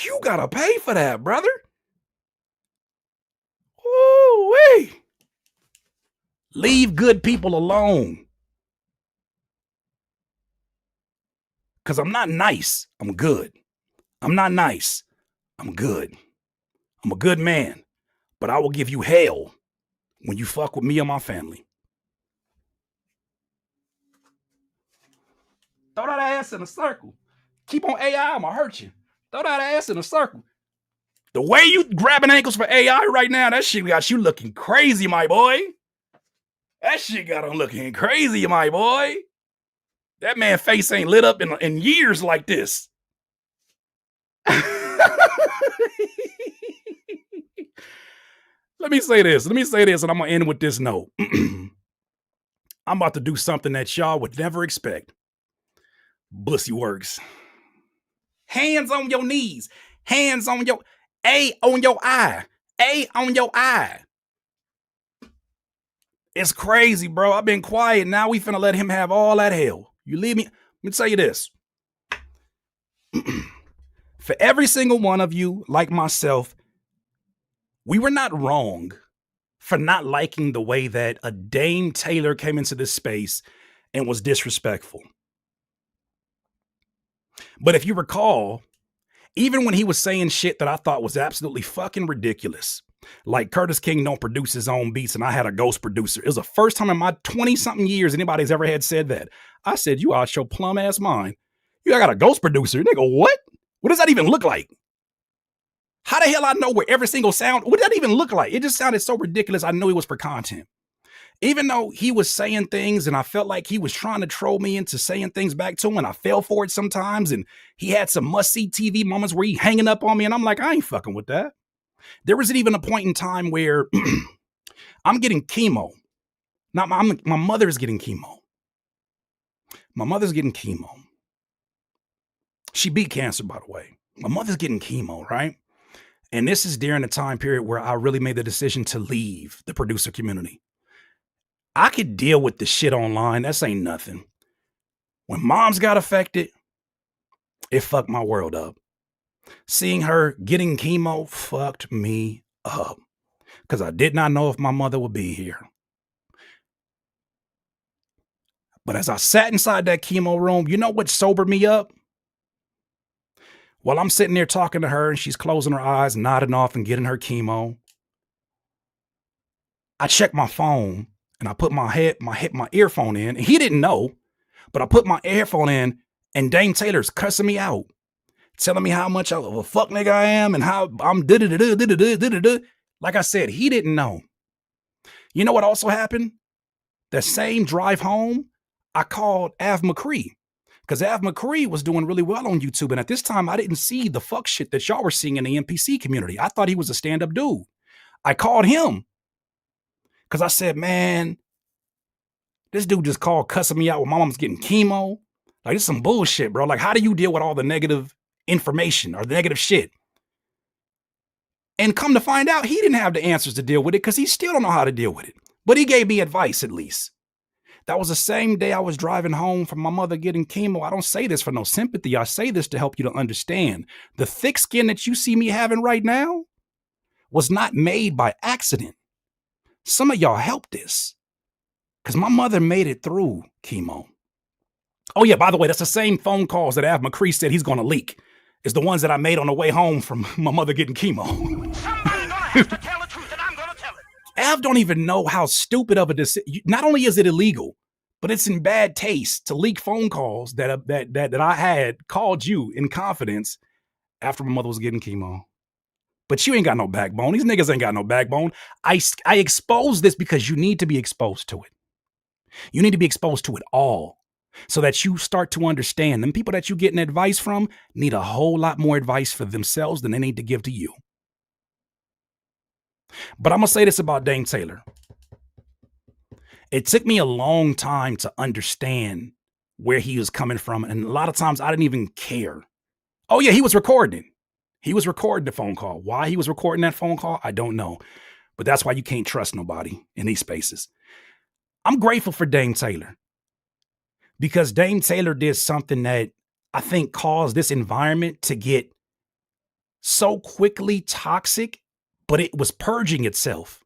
You gotta pay for that, brother. Ooh-wee. Leave good people alone. Because I'm not nice. I'm good. I'm not nice. I'm good. I'm a good man. But I will give you hell when you fuck with me or my family. Throw that ass in a circle. Keep on AI, I'ma hurt you. Throw that ass in a circle. The way you grabbing ankles for AI right now, that shit got you looking crazy, my boy. That shit got him looking crazy, my boy. That man's face ain't lit up in years like this. Let me say this, and I'm gonna end with this note. I'm about to do something that y'all would never expect. Bussy works. Hands on your knees. Hands on your A on your eye. A on your eye. It's crazy, bro. I've been quiet. Now we finna let him have all that hell. You leave me. Let me tell you this. For every single one of you, like myself, we were not wrong for not liking the way that a Dame Taylor came into this space and was disrespectful. But if you recall, even when he was saying shit that I thought was absolutely fucking ridiculous, like Curtis King don't produce his own beats and I had a ghost producer. It was the first time in my 20-something years anybody's ever had said that. I said, you out your plum ass mind. You got a ghost producer. Nigga, what? What does that even look like? How the hell I know where every single sound, what did that even look like? It just sounded so ridiculous. I knew it was for content. Even though he was saying things and I felt like he was trying to troll me into saying things back to him and I fell for it sometimes and he had some must-see TV moments where he hanging up on me and I'm like, I ain't fucking with that. There wasn't even a point in time where I'm getting chemo. Not my mother's getting chemo. My mother's getting chemo. She beat cancer, by the way. My mother's getting chemo, right? And this is during the time period where I really made the decision to leave the producer community. I could deal with the shit online. That's ain't nothing. When moms got affected, it fucked my world up. Seeing her getting chemo fucked me up because I did not know if my mother would be here. But as I sat inside that chemo room, you know what sobered me up? While I'm sitting there talking to her and she's closing her eyes, nodding off and getting her chemo, I checked my phone and I put my earphone in. And he didn't know, but I put my earphone in and Dame Taylor's cussing me out, telling me how much of a fuck nigga I am and how I'm da-da-da-da-da-da-da-da. Like I said, he didn't know. You know what also happened? That same drive home, I called Av McCree because Av McCree was doing really well on YouTube. And at this time, I didn't see the fuck shit that y'all were seeing in the NPC community. I thought he was a stand-up dude. I called him because I said, man, this dude just called cussing me out when my mom's getting chemo. Like, this is some bullshit, bro. Like, how do you deal with all the negative information or the negative shit? And come to find out, he didn't have the answers to deal with it because he still don't know how to deal with it. But he gave me advice at least. That was the same day I was driving home from my mother getting chemo. I don't say this for no sympathy. I say this to help you to understand. The thick skin that you see me having right now was not made by accident. Some of y'all helped this because my mother made it through chemo. Oh yeah, by the way, that's the same phone calls that Av McCree said he's going to leak. It's the ones that I made on the way home from my mother getting chemo. Somebody's gonna have to tell the truth, and I'm gonna tell it. Av don't even know how stupid of a decision. Not only is it illegal, but it's in bad taste to leak phone calls that I had called you in confidence after my mother was getting chemo. But you ain't got no backbone. These niggas ain't got no backbone. I expose this because you need to be exposed to it. You need to be exposed to it all. so that you start to understand them people that you're getting advice from need a whole lot more advice for themselves than they need to give to you. But I'm going to say this about Dame Taylor. It took me a long time to understand where he was coming from. And a lot of times I didn't even care. Oh, yeah, he was recording. He was recording the phone call. Why he was recording that phone call, I don't know. But that's why you can't trust nobody in these spaces. I'm grateful for Dame Taylor because Dame Taylor did something that I think caused this environment to get so quickly toxic, but it was purging itself.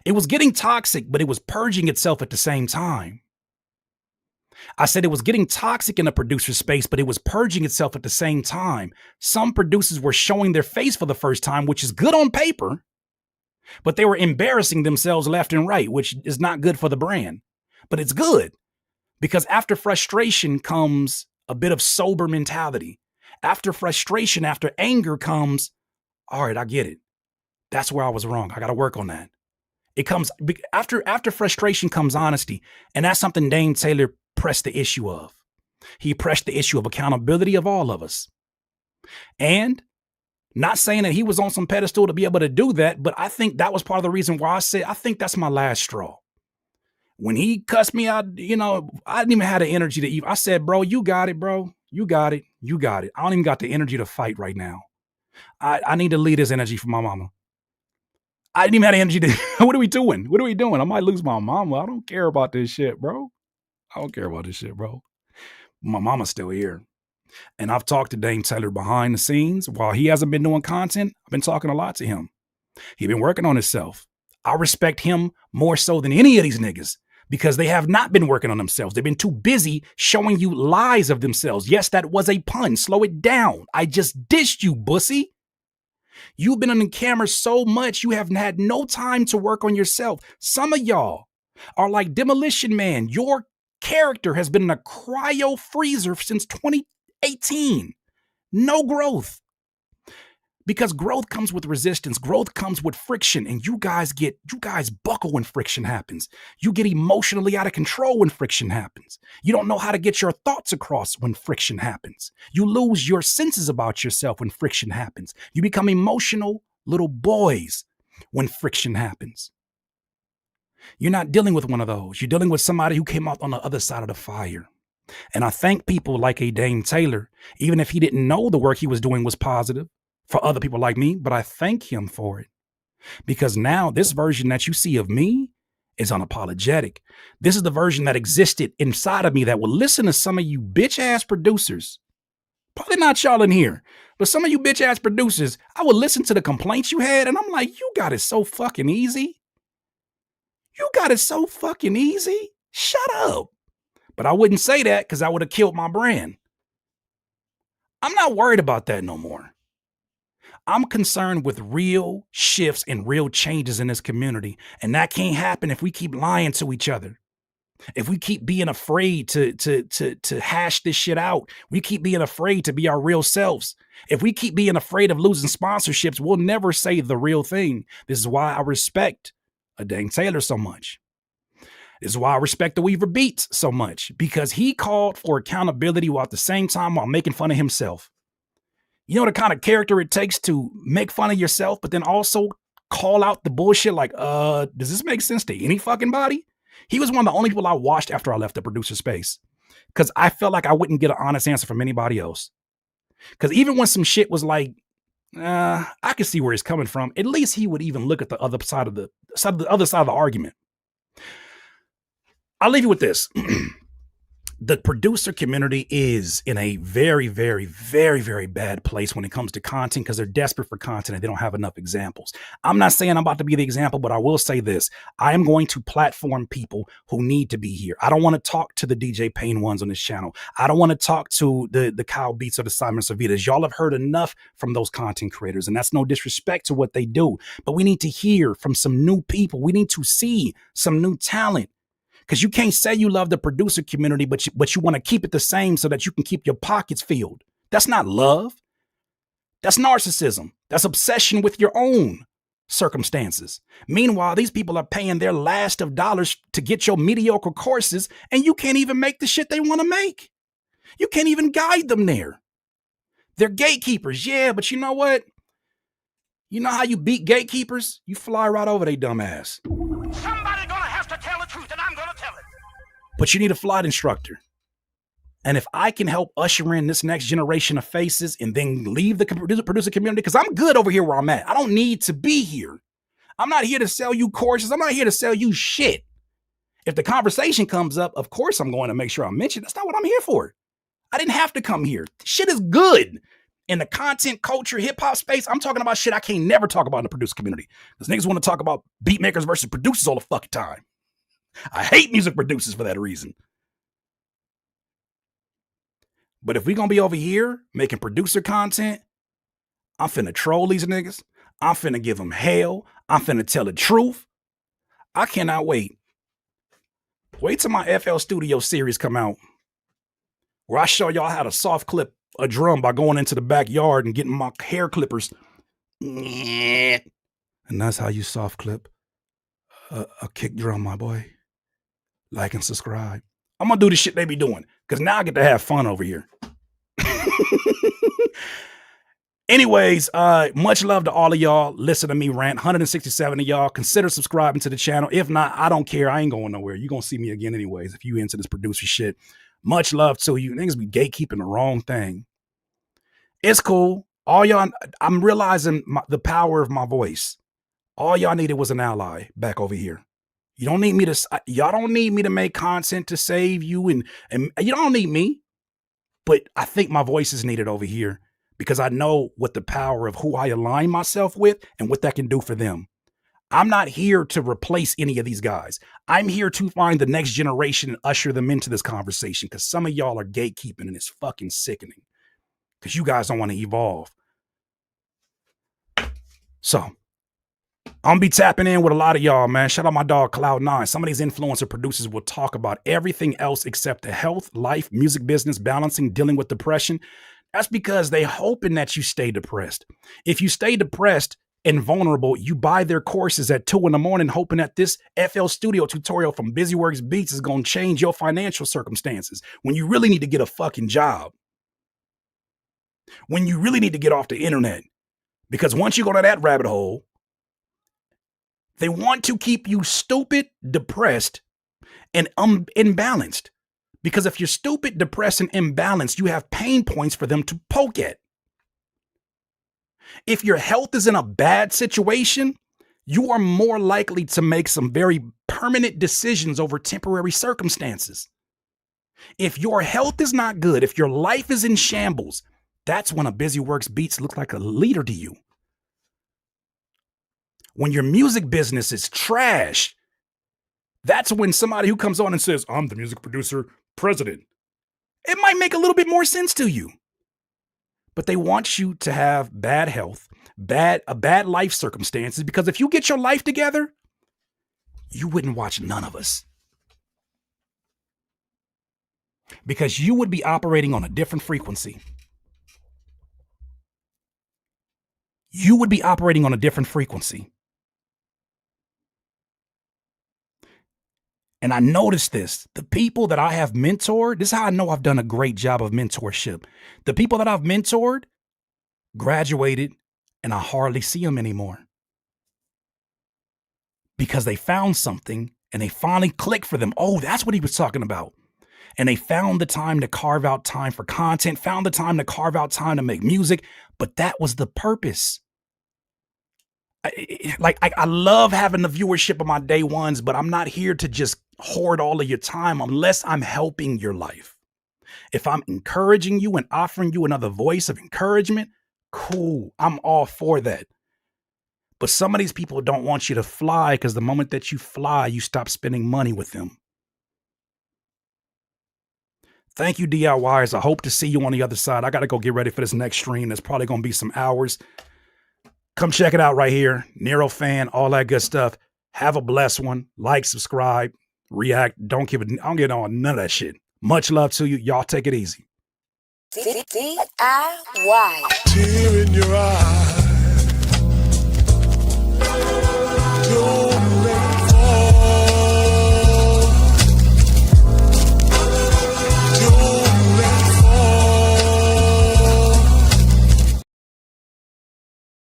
It was getting toxic, but it was purging itself at the same time. I said it was getting toxic in the producer space, but it was purging itself at the same time. Some producers were showing their face for the first time, which is good on paper, but they were embarrassing themselves left and right, which is not good for the brand. But it's good because after frustration comes a bit of sober mentality. After frustration, after anger comes, all right, I get it. That's where I was wrong. I got to work on that. It comes after frustration comes honesty. And that's something Dame Taylor pressed the issue of. He pressed the issue of accountability of all of us. And not saying that he was on some pedestal to be able to do that, but I think that was part of the reason why I said, I think that's my last straw. When he cussed me out, I didn't even have the energy to even, I said, bro, you got it, bro. You got it. You got it. I don't even got the energy to fight right now. I need to leave this energy for my mama. I didn't even have the energy to, what are we doing? What are we doing? I might lose my mama. I don't care about this shit, bro. I don't care about this shit, bro. My mama's still here. And I've talked to Dame Taylor behind the scenes. While he hasn't been doing content, I've been talking a lot to him. He's been working on himself. I respect him more so than any of these niggas because they have not been working on themselves. They've been too busy showing you lies of themselves. Yes, that was a pun. Slow it down. I just dished you, bussy. You've been on the camera so much, you have had no time to work on yourself. Some of y'all are like Demolition Man. Your character has been in a cryo freezer since 2018. No growth. Because growth comes with resistance. Growth comes with friction. And you guys buckle when friction happens. You get emotionally out of control when friction happens. You don't know how to get your thoughts across when friction happens. You lose your senses about yourself when friction happens. You become emotional little boys when friction happens. You're not dealing with one of those. You're dealing with somebody who came out on the other side of the fire. And I thank people like a Dame Taylor, even if he didn't know the work he was doing was positive for other people like me, but I thank him for it. Because now this version that you see of me is unapologetic. This is the version that existed inside of me that will listen to some of you bitch ass producers. Probably not y'all in here, but some of you bitch ass producers, I would listen to the complaints you had and I'm like, you got it so fucking easy. You got it so fucking easy. Shut up. But I wouldn't say that because I would have killed my brand. I'm not worried about that no more. I'm concerned with real shifts and real changes in this community. And that can't happen if we keep lying to each other. If we keep being afraid to hash this shit out, we keep being afraid to be our real selves. If we keep being afraid of losing sponsorships, we'll never say the real thing. This is why I respect a Dame Taylor so much. This is why I respect the Weaver Beats so much, because he called for accountability while at the same time while making fun of himself. You know the kind of character it takes to make fun of yourself, but then also call out the bullshit like, does this make sense to any fucking body? He was one of the only people I watched after I left the producer space because I felt like I wouldn't get an honest answer from anybody else. Because even when some shit was like, I can see where he's coming from, at least he would even look at the other side of the other side of the argument. I'll leave you with this. The producer community is in a very, very, very, very bad place when it comes to content because they're desperate for content and they don't have enough examples. I'm not saying I'm about to be the example, but I will say this. I am going to platform people who need to be here. I don't want to talk to the DJ Payne ones on this channel. I don't want to talk to the Kyle Beats or the Simon Savitas. Y'all have heard enough from those content creators, and that's no disrespect to what they do. But we need to hear from some new people. We need to see some new talent. Because you can't say you love the producer community, but you want to keep it the same so that you can keep your pockets filled. That's not love. That's narcissism. That's obsession with your own. circumstances. Meanwhile, these people are paying their last of dollars to get your mediocre courses, and you can't even make the shit they want to make. You can't even guide them there. They're gatekeepers, yeah, but you know what? You know how you beat gatekeepers? You fly right over their dumb ass. Somebody gonna have to tell the truth, and I'm gonna tell it. But you need a flight instructor. And if I can help usher in this next generation of faces and then leave the producer community, because I'm good over here where I'm at. I don't need to be here. I'm not here to sell you courses. I'm not here to sell you shit. If the conversation comes up, of course I'm going to make sure I mention it. That's not what I'm here for. I didn't have to come here. Shit is good. In the content, culture, hip-hop space, I'm talking about shit I can't never talk about in the producer community. Because niggas want to talk about beatmakers versus producers all the fucking time. I hate music producers for that reason. But if we gonna be over here making producer content, I'm finna troll these niggas. I'm finna give them hell. I'm finna tell the truth. I cannot wait. Wait till my FL Studio series come out, where I show y'all how to soft clip a drum by going into the backyard and getting my hair clippers. And that's how you soft clip a kick drum, my boy. Like and subscribe. I'm gonna do the shit they be doing, because now I get to have fun over here. Anyways, much love to all of y'all. Listen to me rant. 167 of y'all. Consider subscribing to the channel. If not, I don't care. I ain't going nowhere. You're gonna see me again anyways if you into this producer shit. Much love to you. Niggas be gatekeeping the wrong thing. It's cool. All y'all, I'm realizing the power of my voice. All y'all needed was an ally back over here. You don't need me to, y'all don't need me to make content to save you, and you don't need me. But I think my voice is needed over here because I know what the power of who I align myself with and what that can do for them. I'm not here to replace any of these guys. I'm here to find the next generation and usher them into this conversation, because some of y'all are gatekeeping and it's fucking sickening because you guys don't want to evolve. So I'm gonna be tapping in with a lot of y'all, man. Shout out my dog Cloud9. Some of these influencer producers will talk about everything else except the health, life, music business, balancing, dealing with depression. That's because they hoping that you stay depressed. If you stay depressed and vulnerable, you buy their courses at 2 a.m. hoping that this FL Studio tutorial from BusyWorks Beats is gonna change your financial circumstances when you really need to get a fucking job. When you really need to get off the internet. Because once you go to that rabbit hole, they want to keep you stupid, depressed, and imbalanced. Because if you're stupid, depressed, and imbalanced, you have pain points for them to poke at. If your health is in a bad situation, you are more likely to make some very permanent decisions over temporary circumstances. If your health is not good, if your life is in shambles, that's when a BusyWorks Beats looks like a leader to you. When your music business is trash, that's when somebody who comes on and says, I'm the music producer president. It might make a little bit more sense to you. But they want you to have bad health, bad life circumstances, because if you get your life together, you wouldn't watch none of us. Because you would be operating on a different frequency. You would be operating on a different frequency. And I noticed this, the people that I have mentored, this is how I know I've done a great job of mentorship. The people that I've mentored graduated and I hardly see them anymore. Because they found something and they finally clicked for them. Oh, that's what he was talking about. And they found the time to carve out time for content, found the time to carve out time to make music, but that was the purpose. I love having the viewership of my day ones, but I'm not here to just hoard all of your time unless I'm helping your life. If I'm encouraging you and offering you another voice of encouragement, cool. I'm all for that. But some of these people don't want you to fly because the moment that you fly, you stop spending money with them. Thank you, DIYers. I hope to see you on the other side. I got to go get ready for this next stream. There's probably going to be some hours. Come check it out right here. Nero fan, all that good stuff. Have a blessed one. Like, subscribe, react. I don't get on none of that shit. Much love to you. Y'all take it easy. DIY. Tear in your eye.